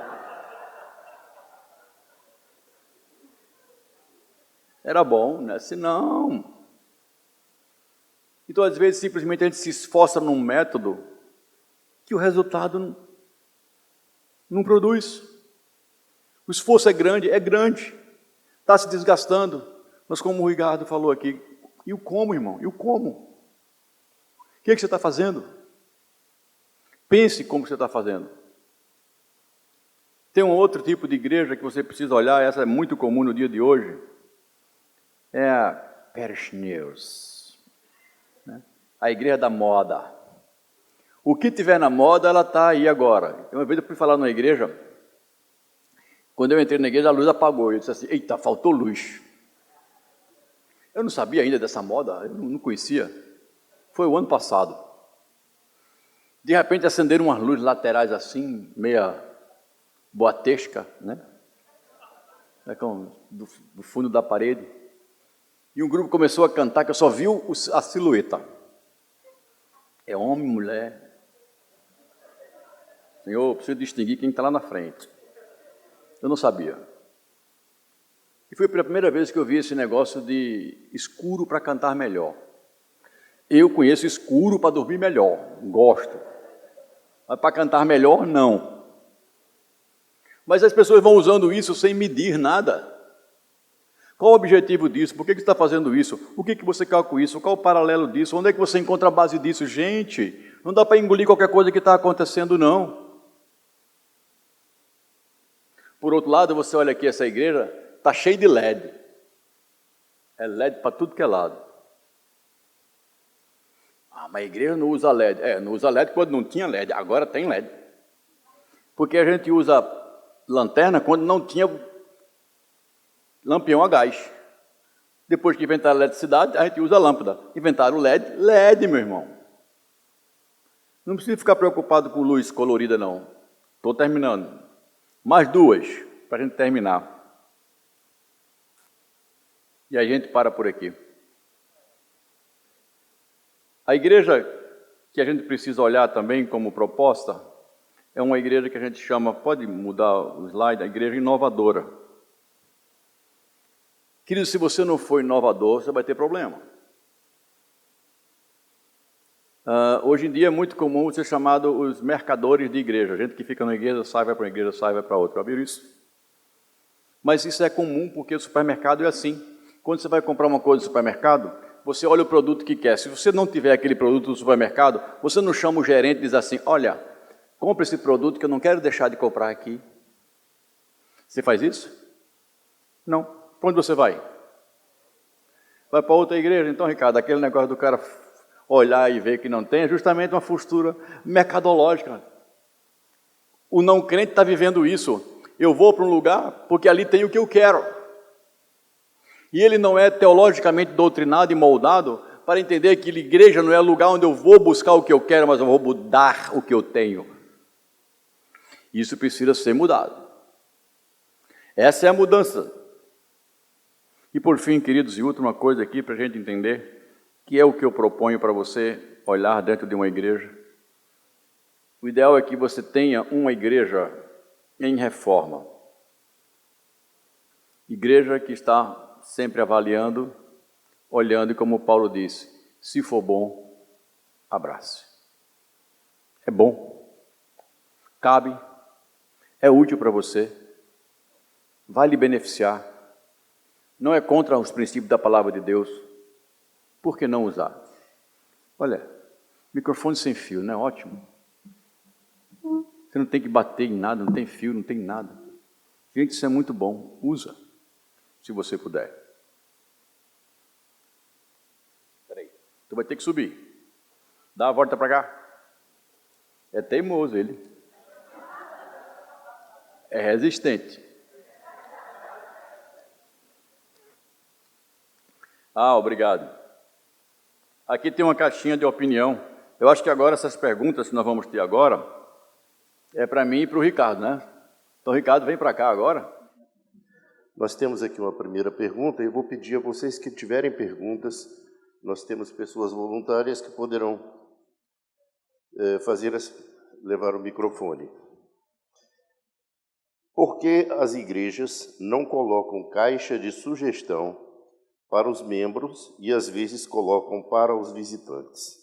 Speaker 2: Era bom, né? Se não... Então, às vezes, simplesmente a gente se esforça num método que o resultado não produz. O esforço é grande, está se desgastando. Mas como o Ricardo falou aqui, e o como, irmão? E o como? O que você está fazendo? Pense como você está fazendo. Tem um outro tipo de igreja que você precisa olhar, essa é muito comum no dia de hoje, é a Perishneus, né? A igreja da moda. O que tiver na moda, ela está aí agora. Uma vez eu fui falar numa igreja, quando eu entrei na igreja, a luz apagou. Eu disse assim, eita, faltou luz. Eu não sabia ainda dessa moda, eu não conhecia. Foi o ano passado. De repente acenderam umas luzes laterais assim, meia boatesca, né? Do fundo da parede. E um grupo começou a cantar, que eu só vi a silhueta. É homem, mulher. Senhor, eu preciso distinguir quem está lá na frente. Eu não sabia. E foi pela primeira vez que eu vi esse negócio de escuro para cantar melhor. Eu conheço escuro para dormir melhor, gosto. Mas para cantar melhor, não. Mas as pessoas vão usando isso sem medir nada. Qual o objetivo disso? Por que você está fazendo isso? O que você quer com isso? Qual o paralelo disso? Onde é que você encontra a base disso? Gente, não dá para engolir qualquer coisa que está acontecendo, não. Por outro lado, você olha aqui essa igreja, está cheia de LED. É LED para tudo que é lado. Ah, mas a igreja não usa LED. Não usa LED quando não tinha LED, agora tem LED. Porque a gente usa lanterna quando não tinha lampião a gás. Depois que inventaram a eletricidade, a gente usa lâmpada. Inventaram o LED, LED, meu irmão. Não precisa ficar preocupado com luz colorida, não. Estou terminando. Mais 2, para a gente terminar. E a gente para por aqui. A igreja que a gente precisa olhar também como proposta é uma igreja que a gente chama, pode mudar o slide, a igreja inovadora. Querido, se você não for inovador, você vai ter problema. Hoje em dia é muito comum ser chamado os mercadores de igreja. Gente que fica na igreja, sai, vai para uma igreja, sai, vai para outra. Já viram isso? Mas isso é comum porque o supermercado é assim. Quando você vai comprar uma coisa no supermercado, você olha o produto que quer. Se você não tiver aquele produto no supermercado, você não chama o gerente e diz assim, olha, compre esse produto que eu não quero deixar de comprar aqui. Você faz isso? Não. Para onde você vai? Vai para outra igreja? Então, Ricardo, aquele negócio do cara olhar e ver que não tem é justamente uma postura mercadológica. O não crente está vivendo isso. Eu vou para um lugar porque ali tem o que eu quero. E ele não é teologicamente doutrinado e moldado para entender que a igreja não é lugar onde eu vou buscar o que eu quero, mas eu vou mudar o que eu tenho. Isso precisa ser mudado. Essa é a mudança. E por fim, queridos, e última coisa aqui para a gente entender, que é o que eu proponho para você olhar dentro de uma igreja. O ideal é que você tenha uma igreja em reforma. Igreja que está sempre avaliando, olhando, e como Paulo disse, se for bom, abrace. É bom, cabe, é útil para você, vai lhe beneficiar, não é contra os princípios da palavra de Deus, por que não usar? Olha, microfone sem fio, não é ótimo? Você não tem que bater em nada, não tem fio, não tem nada. Gente, isso é muito bom, usa, se você puder. Espera aí, tu vai ter que subir. Dá a volta para cá. É teimoso ele. É resistente. Obrigado. Aqui tem uma caixinha de opinião. Eu acho que agora essas perguntas que nós vamos ter agora é para mim e para o Ricardo, né? Então, Ricardo, vem para cá agora.
Speaker 3: Nós temos aqui uma primeira pergunta e eu vou pedir a vocês que tiverem perguntas. Nós temos pessoas voluntárias que poderão levar o microfone. Por que as igrejas não colocam caixa de sugestão para os membros e às vezes colocam para os visitantes?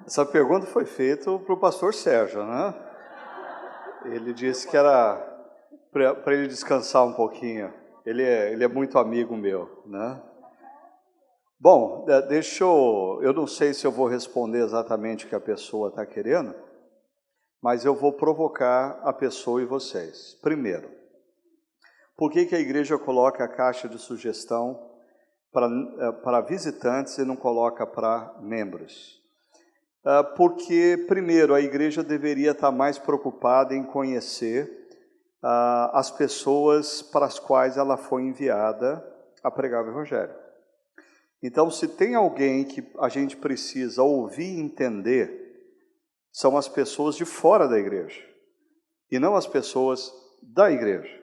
Speaker 4: Essa pergunta foi feita para o pastor Sérgio, né? Ele disse que era para ele descansar um pouquinho. Ele é muito amigo meu, né? Bom, eu não sei se eu vou responder exatamente o que a pessoa está querendo, mas eu vou provocar a pessoa e vocês. Primeiro, por que a igreja coloca a caixa de sugestão para visitantes e não coloca para membros? Porque, primeiro, a igreja deveria estar mais preocupada em conhecer as pessoas para as quais ela foi enviada a pregar o Evangelho. Então, se tem alguém que a gente precisa ouvir e entender, são as pessoas de fora da igreja, e não as pessoas da igreja.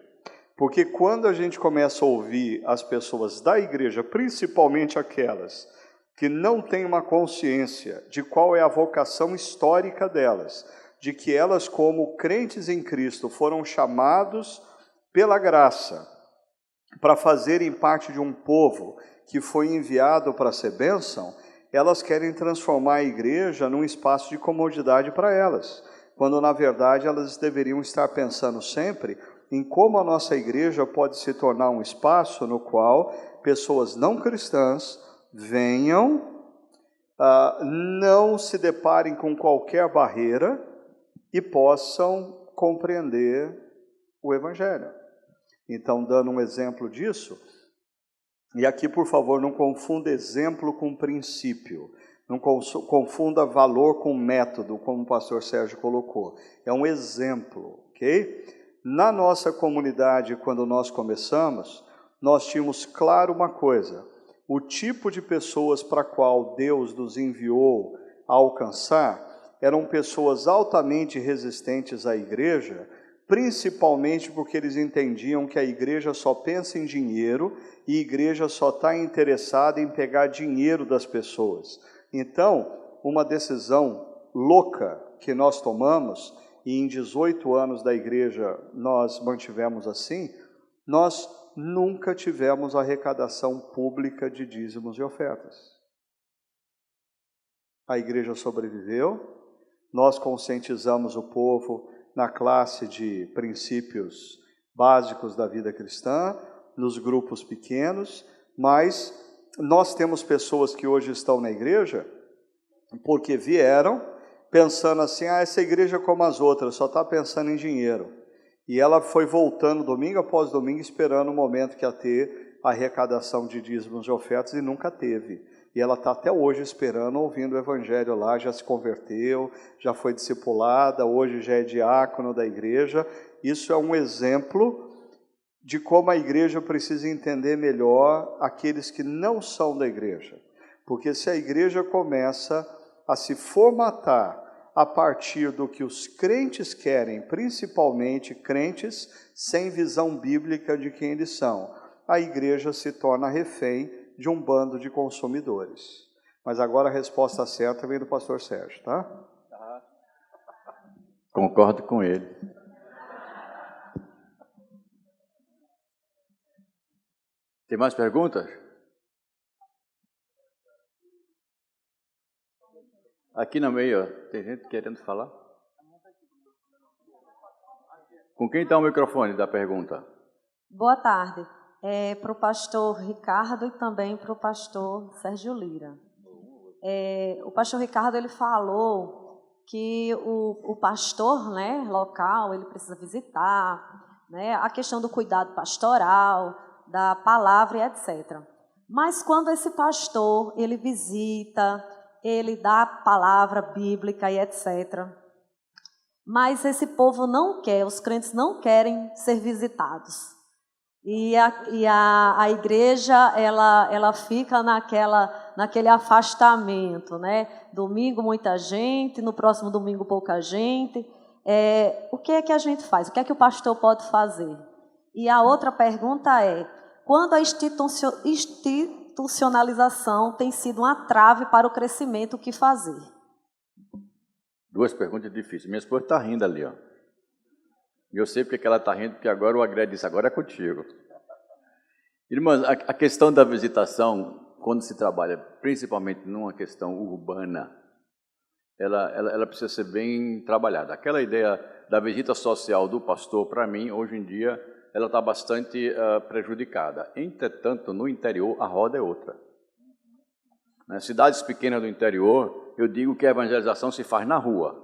Speaker 4: Porque quando a gente começa a ouvir as pessoas da igreja, principalmente aquelas que não têm uma consciência de qual é a vocação histórica delas, de que elas, como crentes em Cristo, foram chamados pela graça para fazerem parte de um povo que foi enviado para ser bênção, elas querem transformar a igreja num espaço de comodidade para elas, quando na verdade elas deveriam estar pensando sempre em como a nossa igreja pode se tornar um espaço no qual pessoas não cristãs venham, não se deparem com qualquer barreira e possam compreender o Evangelho. Então, dando um exemplo disso, e aqui, por favor, não confunda exemplo com princípio, não confunda valor com método, como o pastor Sérgio colocou. É um exemplo, ok? Na nossa comunidade, quando nós começamos, nós tínhamos claro uma coisa: o tipo de pessoas para a qual Deus nos enviou a alcançar eram pessoas altamente resistentes à igreja, principalmente porque eles entendiam que a igreja só pensa em dinheiro e a igreja só está interessada em pegar dinheiro das pessoas. Então, uma decisão louca que nós tomamos, e em 18 anos da igreja nós mantivemos assim, nós nunca tivemos arrecadação pública de dízimos e ofertas. A igreja sobreviveu, nós conscientizamos o povo na classe de princípios básicos da vida cristã, nos grupos pequenos, mas nós temos pessoas que hoje estão na igreja porque vieram pensando assim, essa igreja é como as outras, só está pensando em dinheiro. E ela foi voltando domingo após domingo, esperando o momento que ia ter a arrecadação de dízimos e ofertas, e nunca teve. E ela está até hoje esperando, ouvindo o evangelho lá, já se converteu, já foi discipulada, hoje já é diácono da igreja. Isso é um exemplo de como a igreja precisa entender melhor aqueles que não são da igreja. Porque se a igreja começa a se formatar a partir do que os crentes querem, principalmente crentes sem visão bíblica de quem eles são, a igreja se torna refém de um bando de consumidores. Mas agora a resposta certa vem do pastor Sérgio, tá?
Speaker 2: Concordo com ele. Tem mais perguntas? Aqui no meio, ó, tem gente querendo falar? Com quem está o microfone da pergunta?
Speaker 5: Boa tarde. Para o pastor Ricardo e também para o pastor Sérgio Lira. O pastor Ricardo, ele falou que o pastor, né, local, ele precisa visitar, né, a questão do cuidado pastoral, da palavra e etc. Mas quando esse pastor, ele visita, ele dá a palavra bíblica e etc. Mas esse povo não quer, os crentes não querem ser visitados. E a igreja, ela fica naquele afastamento, né? Domingo muita gente, no próximo domingo pouca gente. O que é que a gente faz? O que é que o pastor pode fazer? E a outra pergunta é, quando a institucionalização tem sido uma trave para o crescimento, o que fazer?
Speaker 2: Duas perguntas difíceis. Minha esposa está rindo ali, ó. E eu sei porque ela está rindo, porque agora o Agré disse, agora é contigo. Irmãs, a questão da visitação, quando se trabalha principalmente numa questão urbana, ela precisa ser bem trabalhada. Aquela ideia da visita social do pastor, para mim, hoje em dia, ela está bastante prejudicada. Entretanto, no interior, a roda é outra. Nas cidades pequenas do interior, eu digo que a evangelização se faz na rua.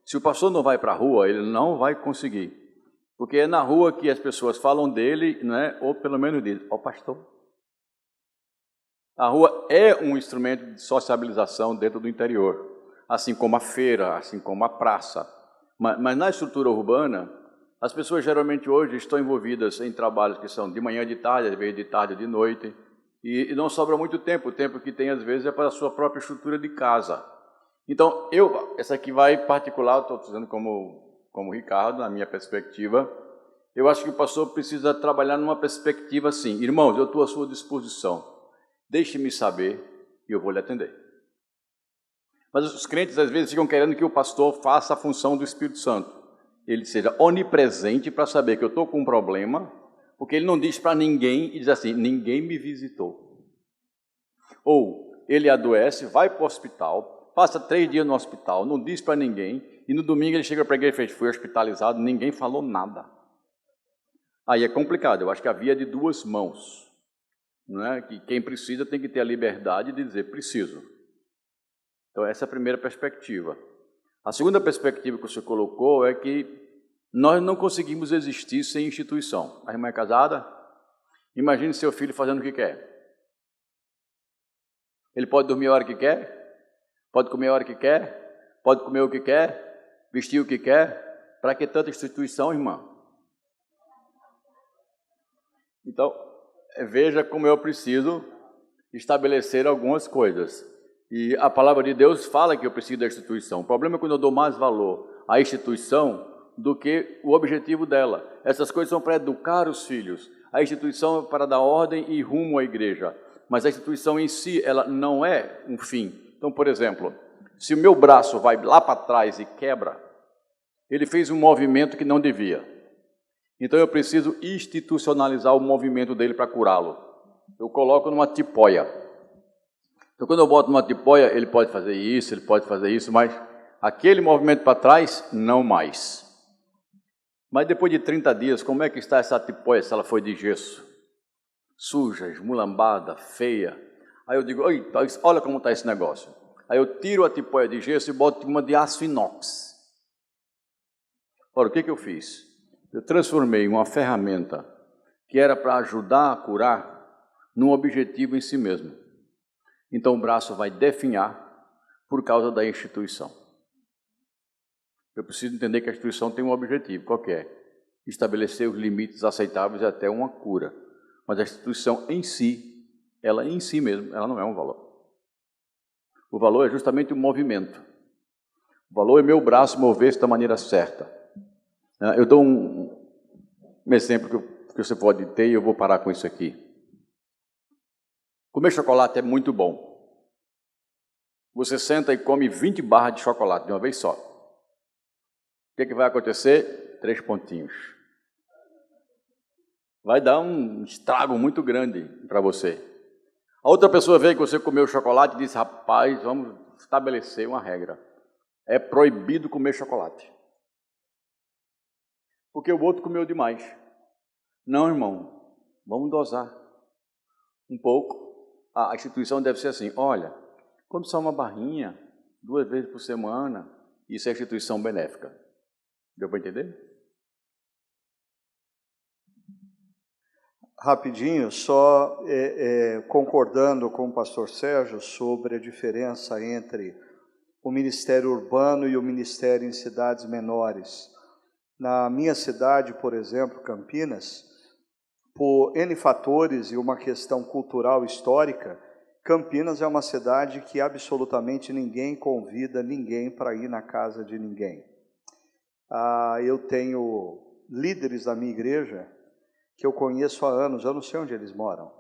Speaker 2: Se o pastor não vai para a rua, ele não vai conseguir. Porque é na rua que as pessoas falam dele, né? Ou pelo menos dizem, ó pastor. A rua é um instrumento de sociabilização dentro do interior, assim como a feira, assim como a praça. Mas na estrutura urbana, as pessoas geralmente hoje estão envolvidas em trabalhos que são de manhã, de tarde, às vezes de tarde, de noite, e não sobra muito tempo. O tempo que tem, às vezes, é para a sua própria estrutura de casa. Então, essa aqui vai particular, estou dizendo como Ricardo, na minha perspectiva, eu acho que o pastor precisa trabalhar numa perspectiva assim, irmãos, eu estou à sua disposição, deixe-me saber e eu vou lhe atender. Mas os crentes às vezes ficam querendo que o pastor faça a função do Espírito Santo, ele seja onipresente para saber que eu estou com um problema, porque ele não diz para ninguém e diz assim, ninguém me visitou. Ou ele adoece, vai para o hospital, passa 3 dias no hospital, não diz para ninguém, e no domingo ele chega para a igreja e fez, fui hospitalizado, ninguém falou nada. Aí é complicado, eu acho que a via é de 2 mãos. Não é? Que quem precisa tem que ter a liberdade de dizer, preciso. Então essa é a primeira perspectiva. A segunda perspectiva que você colocou é que nós não conseguimos existir sem instituição. A irmã é casada? Imagine seu filho fazendo o que quer. Ele pode dormir a hora que quer, pode comer a hora que quer, pode comer o que quer, vestir o que quer. Para que tanta instituição, irmã? Então, veja como eu preciso estabelecer algumas coisas. E a palavra de Deus fala que eu preciso da instituição. O problema é quando eu dou mais valor à instituição do que o objetivo dela. Essas coisas são para educar os filhos. A instituição é para dar ordem e rumo à igreja. Mas a instituição em si, ela não é um fim. Então, por exemplo, se o meu braço vai lá para trás e quebra, ele fez um movimento que não devia. Então, eu preciso institucionalizar o movimento dele para curá-lo. Eu coloco numa tipóia. Então, quando eu boto numa tipóia, ele pode fazer isso, mas aquele movimento para trás, não mais. Mas depois de 30 dias, como é que está essa tipóia se ela foi de gesso? Suja, esmulambada, feia. Aí eu digo, olha como está esse negócio. Aí eu tiro a tipóia de gesso e boto uma de aço inox. Ora, o que eu fiz? Eu transformei uma ferramenta que era para ajudar a curar num objetivo em si mesmo. Então o braço vai definhar por causa da instituição. Eu preciso entender que a instituição tem um objetivo, qual que é? Estabelecer os limites aceitáveis até uma cura. Mas a instituição em si, ela em si mesma, ela não é um valor. O valor é justamente o movimento. O valor é meu braço mover-se da maneira certa. Eu dou um exemplo que você pode ter e eu vou parar com isso aqui. Comer chocolate é muito bom. Você senta e come 20 barras de chocolate de uma vez só. O que vai acontecer? 3 pontinhos. Vai dar um estrago muito grande para você. A outra pessoa vê que você comeu chocolate e diz, rapaz, vamos estabelecer uma regra. É proibido comer chocolate. Porque o outro comeu demais. Não, irmão, vamos dosar um pouco. A instituição deve ser assim, olha, come só uma barrinha, 2 vezes por semana, isso é instituição benéfica. Deu para entender?
Speaker 4: Rapidinho, só concordando com o pastor Sérgio sobre a diferença entre o ministério urbano e o ministério em cidades menores. Na minha cidade, por exemplo, Campinas, por N fatores e uma questão cultural histórica, Campinas é uma cidade que absolutamente ninguém convida ninguém para ir na casa de ninguém. Eu tenho líderes da minha igreja que eu conheço há anos, eu não sei onde eles moram.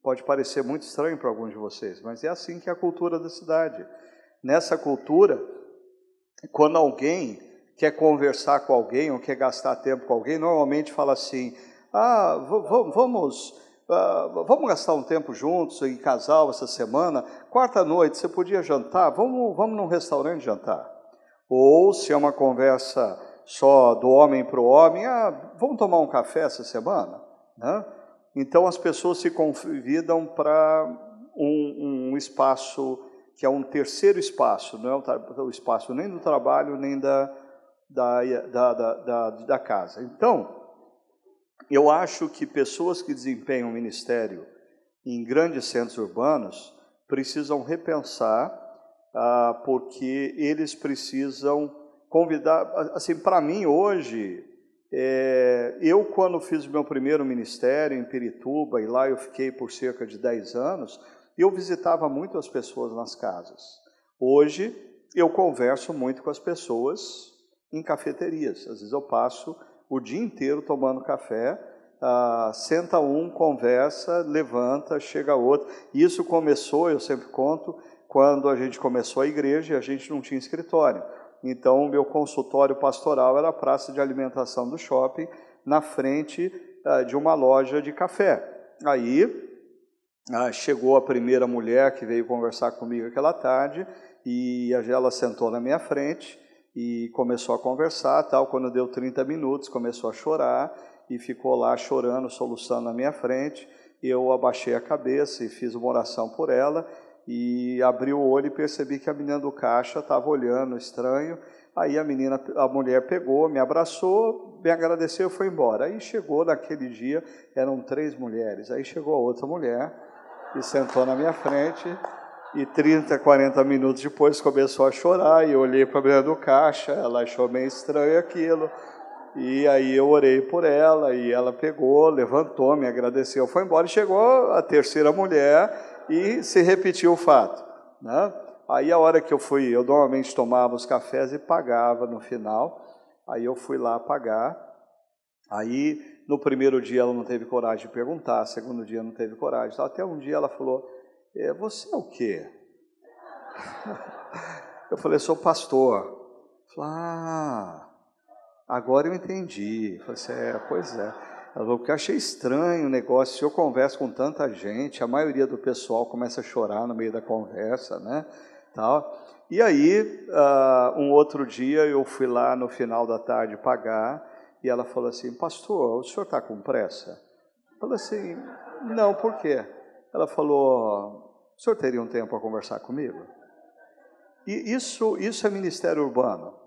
Speaker 4: Pode parecer muito estranho para alguns de vocês, mas é assim que é a cultura da cidade. Nessa cultura, quando alguém quer conversar com alguém ou quer gastar tempo com alguém, normalmente fala assim, vamos gastar um tempo juntos, em casal, essa semana, quarta noite, você podia jantar? Vamos num restaurante jantar. Ou, se é uma conversa só do homem para o homem, vamos tomar um café essa semana? Né? Então, as pessoas se convidam para um espaço que é um terceiro espaço, não é o espaço nem do trabalho, nem da casa. Então, eu acho que pessoas que desempenham ministério em grandes centros urbanos precisam repensar, porque eles precisam convidar, assim, para mim hoje, eu quando fiz o meu primeiro ministério em Pirituba, e lá eu fiquei por cerca de 10 anos, eu visitava muito as pessoas nas casas. Hoje, eu converso muito com as pessoas em cafeterias. Às vezes eu passo o dia inteiro tomando café, senta um, conversa, levanta, chega outro. Isso começou, eu sempre conto, quando a gente começou a igreja e a gente não tinha escritório. Então, o meu consultório pastoral era a praça de alimentação do shopping, na frente de uma loja de café. Aí, chegou a primeira mulher que veio conversar comigo aquela tarde, e ela sentou na minha frente, e começou a conversar, tal. Quando deu 30 minutos, começou a chorar, e ficou lá chorando, soluçando na minha frente. Eu abaixei a cabeça e fiz uma oração por ela, e abri o olho e percebi que a menina do caixa estava olhando estranho. Aí a mulher pegou, me abraçou, me agradeceu e foi embora. Aí chegou naquele dia, eram 3 mulheres, aí chegou a outra mulher e sentou na minha frente, e 30, 40 minutos depois começou a chorar, e eu olhei para a menina do caixa, ela achou meio estranho aquilo, e aí eu orei por ela, e ela pegou, levantou, me agradeceu, foi embora, e chegou a terceira mulher, e se repetiu o fato, né? Aí a hora que eu normalmente tomava os cafés e pagava no final, Aí eu fui lá pagar. Aí, no primeiro dia ela não teve coragem de perguntar, segundo dia não teve coragem. Até um dia ela falou, você é o quê? Eu falei, sou pastor. Falei, agora eu entendi. Eu falei, pois é. Ela falou, porque eu achei estranho o negócio, se eu converso com tanta gente, a maioria do pessoal começa a chorar no meio da conversa, né? Tal. E aí, um outro dia, eu fui lá no final da tarde pagar, e ela falou assim, pastor, o senhor está com pressa? Eu falei assim, não, por quê? Ela falou, o senhor teria um tempo para conversar comigo? E isso é ministério urbano.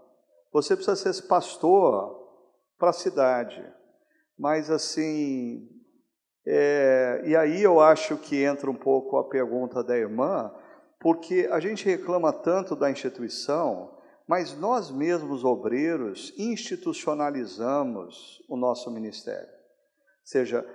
Speaker 4: Você precisa ser pastor para a cidade. Mas assim, e aí eu acho que entra um pouco a pergunta da irmã, porque a gente reclama tanto da instituição, mas nós mesmos, obreiros, institucionalizamos o nosso ministério. Ou seja,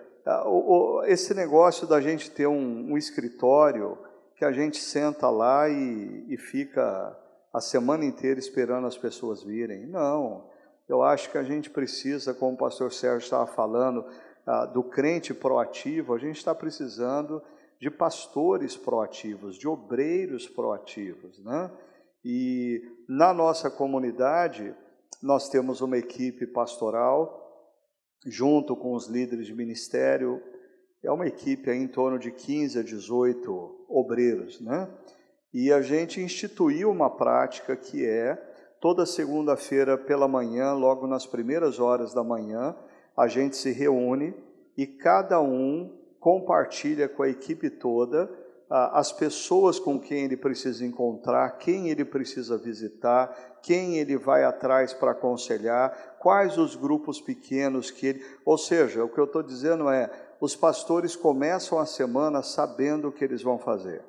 Speaker 4: esse negócio da gente ter um escritório que a gente senta lá e fica a semana inteira esperando as pessoas virem. Não, eu acho que a gente precisa, como o pastor Sérgio estava falando, do crente proativo, a gente está precisando de pastores proativos, de obreiros proativos, né? E na nossa comunidade, nós temos uma equipe pastoral, junto com os líderes de ministério, é uma equipe aí em torno de 15 a 18 obreiros, né? E a gente instituiu uma prática que toda segunda-feira pela manhã, logo nas primeiras horas da manhã, a gente se reúne e cada um compartilha com a equipe toda as pessoas com quem ele precisa encontrar, quem ele precisa visitar, quem ele vai atrás para aconselhar, quais os grupos pequenos que ele... Ou seja, o que eu estou dizendo os pastores começam a semana sabendo o que eles vão fazer.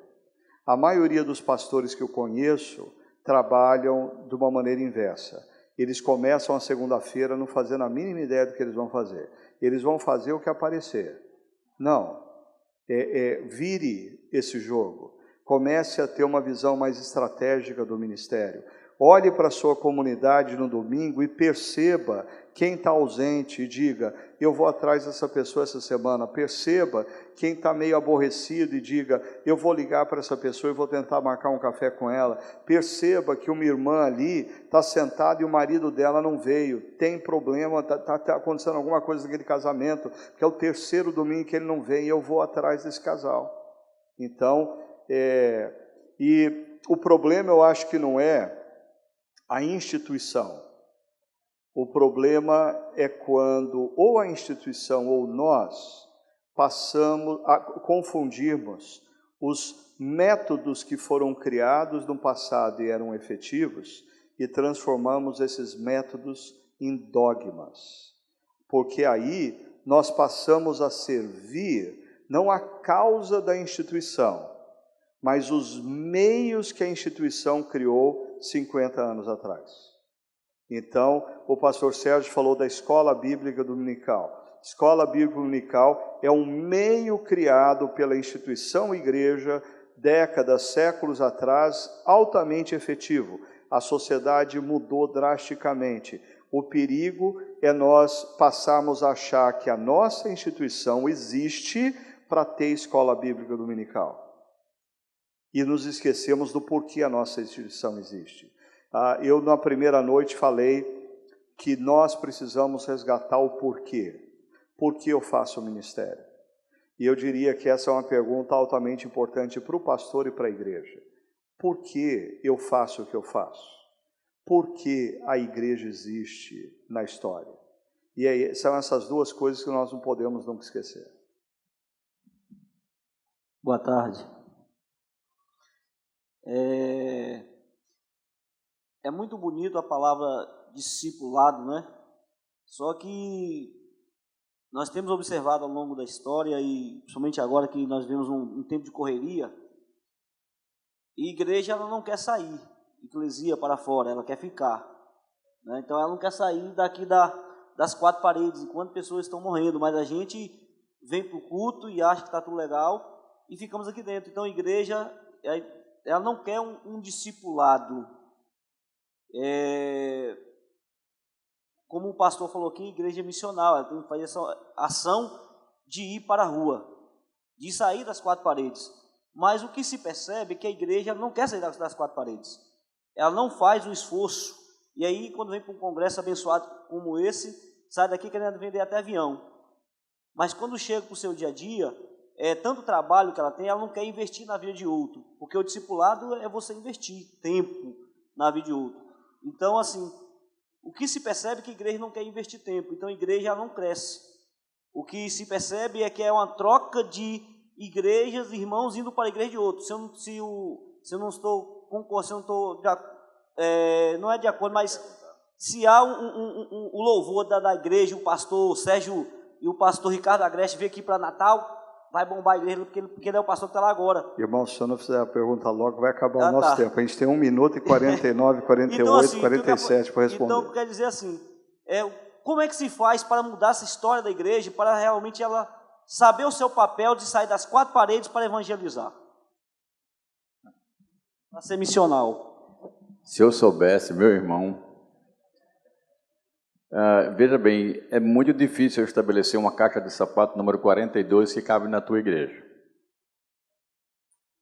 Speaker 4: A maioria dos pastores que eu conheço trabalham de uma maneira inversa. Eles começam a segunda-feira não fazendo a mínima ideia do que eles vão fazer. Eles vão fazer o que aparecer. Não. Vire esse jogo. Comece a ter uma visão mais estratégica do ministério. Olhe para a sua comunidade no domingo e perceba quem está ausente e diga, eu vou atrás dessa pessoa essa semana. Perceba quem está meio aborrecido e diga, eu vou ligar para essa pessoa e vou tentar marcar um café com ela. Perceba que uma irmã ali está sentada e o marido dela não veio. Tem problema, está acontecendo alguma coisa naquele casamento, que é o terceiro domingo que ele não vem e eu vou atrás desse casal. Então, e o problema eu acho que não é a instituição. O problema é quando ou a instituição ou nós passamos a confundirmos os métodos que foram criados no passado e eram efetivos e transformamos esses métodos em dogmas. Porque aí nós passamos a servir não a causa da instituição, mas os meios que a instituição criou 50 anos atrás. Então, o pastor Sérgio falou da Escola Bíblica Dominical. Escola Bíblica Dominical é um meio criado pela instituição igreja, décadas, séculos atrás, altamente efetivo. A sociedade mudou drasticamente. O perigo é nós passarmos a achar que a nossa instituição existe para ter Escola Bíblica Dominical. E nos esquecemos do porquê a nossa instituição existe. Eu, na primeira noite, falei que nós precisamos resgatar o porquê. Por que eu faço o ministério? E eu diria que essa é uma pergunta altamente importante para o pastor e para a igreja. Por que eu faço o que eu faço? Por que a igreja existe na história? E aí, são essas duas coisas que nós não podemos nunca esquecer.
Speaker 6: Boa tarde. É muito bonito a palavra discipulado, né? Só que nós temos observado ao longo da história, e principalmente agora que nós vivemos um tempo de correria, e a igreja ela não quer sair, eclesia para fora, ela quer ficar. Né? Então ela não quer sair daqui das quatro paredes, enquanto pessoas estão morrendo, mas a gente vem para o culto e acha que está tudo legal, e ficamos aqui dentro. Então a igreja ela não quer um discipulado. como o pastor falou aqui, igreja missional, ela tem que fazer essa ação de ir para a rua, de sair das quatro paredes. Mas o que se percebe é que a igreja não quer sair das quatro paredes. Ela não faz o esforço. E aí, quando vem para um congresso abençoado como esse, sai daqui querendo vender até avião. Mas quando chega para o seu dia a dia, tanto trabalho que ela tem, ela não quer investir na vida de outro. Porque o discipulado é você investir tempo na vida de outro. Então, assim, o que se percebe é que a igreja não quer investir tempo. Então, a igreja não cresce. O que se percebe é que é uma troca de igrejas, irmãos indo para a igreja de outro. Se eu não estou concordando, se eu não estou não é de acordo, mas se há o louvor da igreja, o pastor Sérgio e o pastor Ricardo Agreste vir aqui para Natal, vai bombar a igreja, porque ele é o pastor que está lá agora.
Speaker 4: Irmão, se eu não fizer a pergunta logo, vai acabar o nosso tempo. A gente tem 1 minuto e 49, 48,
Speaker 6: então, assim,
Speaker 4: 47 para responder.
Speaker 6: Então, quer dizer assim, como é que se faz para mudar essa história da igreja, para realmente ela saber o seu papel de sair das quatro paredes para evangelizar? Para ser missional.
Speaker 2: Se eu soubesse, meu irmão, veja bem, é muito difícil eu estabelecer uma caixa de sapato número 42 que cabe na tua igreja.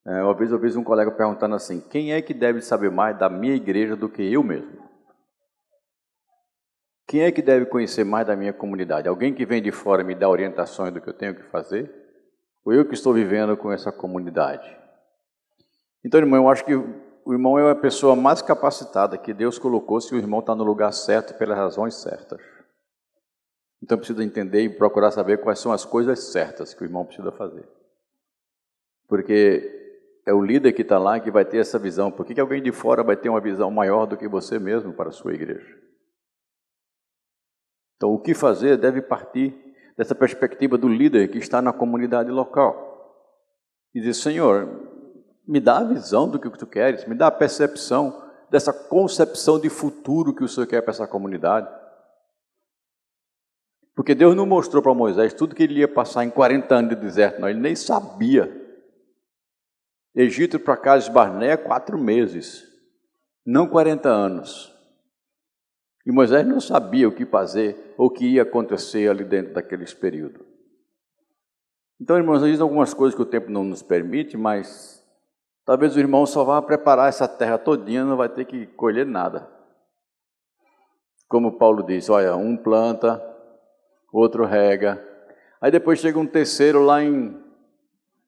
Speaker 2: Uma vez eu vi um colega perguntando assim, quem é que deve saber mais da minha igreja do que eu mesmo? Quem é que deve conhecer mais da minha comunidade? Alguém que vem de fora me dá orientações do que eu tenho que fazer? Ou eu que estou vivendo com essa comunidade? Então, irmão, eu acho que o irmão é a pessoa mais capacitada que Deus colocou se o irmão está no lugar certo pelas razões certas. Então precisa entender e procurar saber quais são as coisas certas que o irmão precisa fazer. Porque é o líder que está lá que vai ter essa visão. Por que alguém de fora vai ter uma visão maior do que você mesmo para a sua igreja? Então o que fazer deve partir dessa perspectiva do líder que está na comunidade local. E dizer, Senhor, me dá a visão do que tu queres, me dá a percepção dessa concepção de futuro que o Senhor quer para essa comunidade. Porque Deus não mostrou para Moisés tudo que ele ia passar em 40 anos de deserto, não, ele nem sabia. Egito para Cades Barneia, 4 meses, não 40 anos. E Moisés não sabia o que fazer, ou o que ia acontecer ali dentro daqueles períodos. Então, irmãos, existem algumas coisas que o tempo não nos permite, mas talvez o irmão só vá preparar essa terra todinha, não vai ter que colher nada. Como Paulo disse, olha, um planta, outro rega. Aí depois chega um terceiro lá em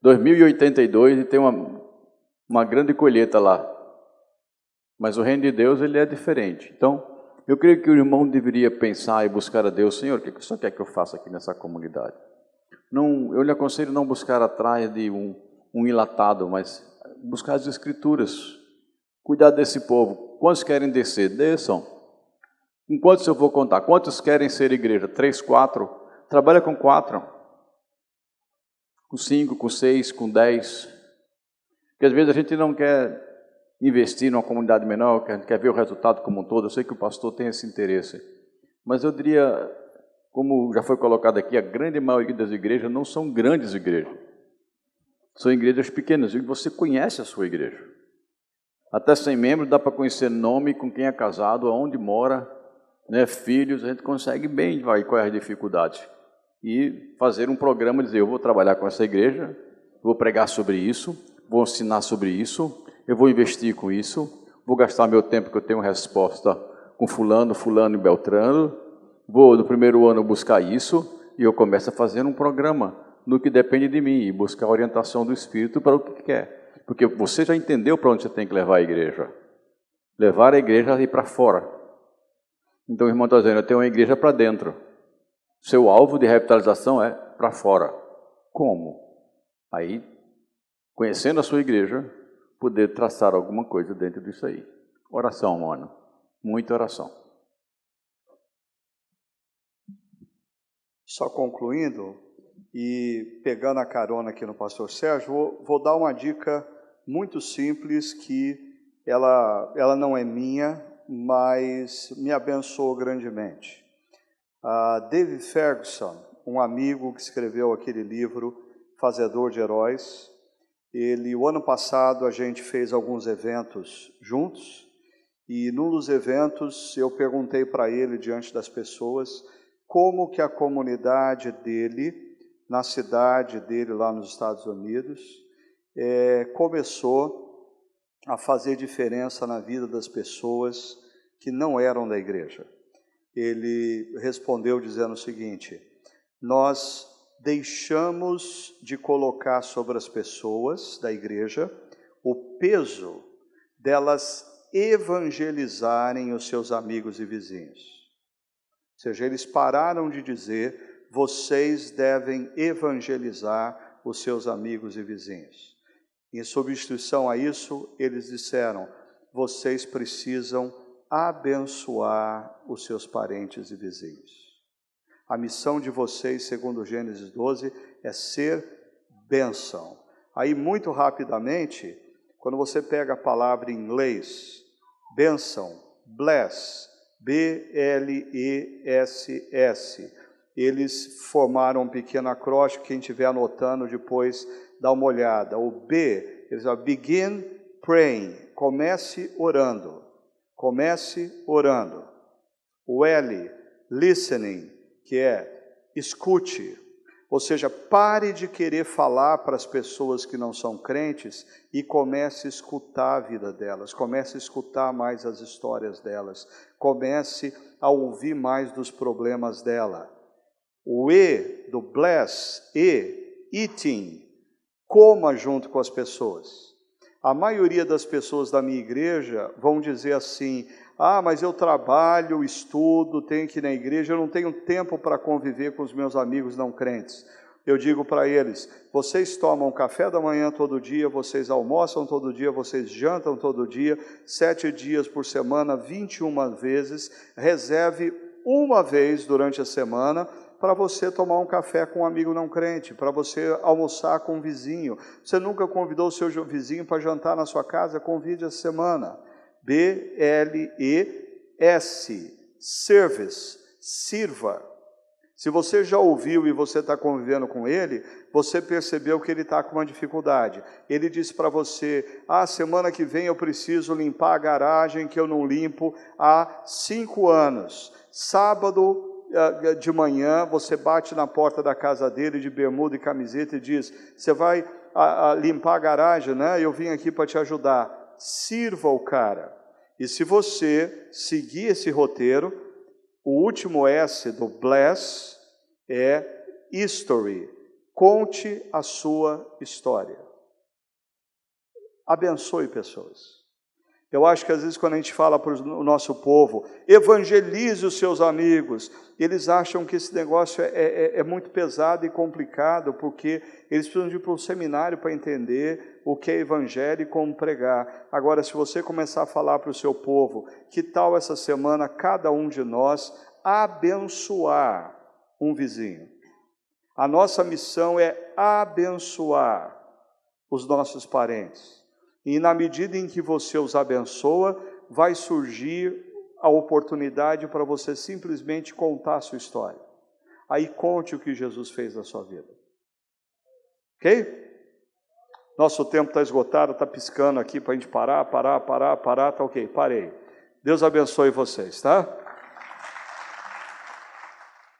Speaker 2: 2082 e tem uma grande colheita lá. Mas o reino de Deus, ele é diferente. Então, eu creio que o irmão deveria pensar e buscar a Deus, Senhor, o que o Senhor quer que eu faça aqui nessa comunidade? Não, eu lhe aconselho não buscar atrás de um enlatado, mas buscar as Escrituras, cuidar desse povo. Quantos querem descer? Desçam. Com quantos eu vou contar? Quantos querem ser igreja? 3, 4? Trabalha com 4. Com 5, com 6, com 10. Porque às vezes a gente não quer investir numa comunidade menor, quer ver o resultado como um todo. Eu sei que o pastor tem esse interesse. Mas eu diria, como já foi colocado aqui, a grande maioria das igrejas não são grandes igrejas. São igrejas pequenas, e você conhece a sua igreja. Até 100 membros dá para conhecer nome, com quem é casado, aonde mora, né, filhos, a gente consegue bem vai quais as dificuldades. E fazer um programa, dizer, eu vou trabalhar com essa igreja, vou pregar sobre isso, vou ensinar sobre isso, eu vou investir com isso, vou gastar meu tempo que eu tenho resposta com fulano e beltrano, vou no primeiro ano buscar isso, e eu começo a fazer um programa no que depende de mim, e buscar a orientação do Espírito para o que quer. Porque você já entendeu para onde você tem que levar a igreja. Levar a igreja e ir para fora. Então o irmão está dizendo, eu tenho uma igreja para dentro. Seu alvo de revitalização é para fora. Como? Aí, conhecendo a sua igreja, poder traçar alguma coisa dentro disso aí. Oração, mano. Muita oração.
Speaker 4: Só concluindo, e pegando a carona aqui no pastor Sérgio, vou dar uma dica muito simples que ela não é minha, mas me abençoou grandemente. David Ferguson, um amigo que escreveu aquele livro Fazedor de Heróis, o ano passado a gente fez alguns eventos juntos E num dos eventos eu perguntei para ele, diante das pessoas, como que a comunidade dele, na cidade dele lá nos Estados Unidos, começou a fazer diferença na vida das pessoas que não eram da igreja. Ele respondeu dizendo o seguinte: nós deixamos de colocar sobre as pessoas da igreja o peso delas evangelizarem os seus amigos e vizinhos. Ou seja, eles pararam de dizer: vocês devem evangelizar os seus amigos e vizinhos. Em substituição a isso, eles disseram: vocês precisam abençoar os seus parentes e vizinhos. A missão de vocês, segundo Gênesis 12, é ser bênção. Aí, muito rapidamente, quando você pega a palavra em inglês, bênção, bless, B-L-E-S-S, eles formaram um pequeno acróstico, quem estiver anotando depois dá uma olhada. O B, eles falam, begin praying, comece orando, comece orando. O L, listening, que é escute, ou seja, pare de querer falar para as pessoas que não são crentes e comece a escutar a vida delas, comece a escutar mais as histórias delas, comece a ouvir mais dos problemas dela. O E do bless, eating, coma junto com as pessoas. A maioria das pessoas da minha igreja vão dizer assim: ah, mas eu trabalho, estudo, tenho que ir na igreja, eu não tenho tempo para conviver com os meus amigos não crentes. Eu digo para eles: vocês tomam café da manhã todo dia, vocês almoçam todo dia, vocês jantam todo dia, 7 dias por semana, 21 vezes, reserve uma vez durante a semana para você tomar um café com um amigo não crente, para você almoçar com um vizinho. Você nunca convidou o seu vizinho para jantar na sua casa? Convide essa semana. B-L-E-S, service, sirva. Se você já ouviu e você está convivendo com ele, você percebeu que ele está com uma dificuldade. Ele disse para você: ah, semana que vem eu preciso limpar a garagem que eu não limpo há 5 anos. Sábado de manhã, você bate na porta da casa dele de bermuda e camiseta e diz: você vai limpar a garagem, né? Eu vim aqui para te ajudar. Sirva o cara. E se você seguir esse roteiro, o último S do bless é history. Conte a sua história. Abençoe pessoas. Eu acho que às vezes quando a gente fala para o nosso povo, evangelize os seus amigos, eles acham que esse negócio é muito pesado e complicado, porque eles precisam de ir para um seminário para entender o que é evangelho e como pregar. Agora, se você começar a falar para o seu povo, que tal essa semana cada um de nós abençoar um vizinho? A nossa missão é abençoar os nossos parentes. E na medida em que você os abençoa, vai surgir a oportunidade para você simplesmente contar a sua história. Aí conte o que Jesus fez na sua vida. Ok? Nosso tempo está esgotado, está piscando aqui para a gente parar, tá ok, parei. Deus abençoe vocês, tá?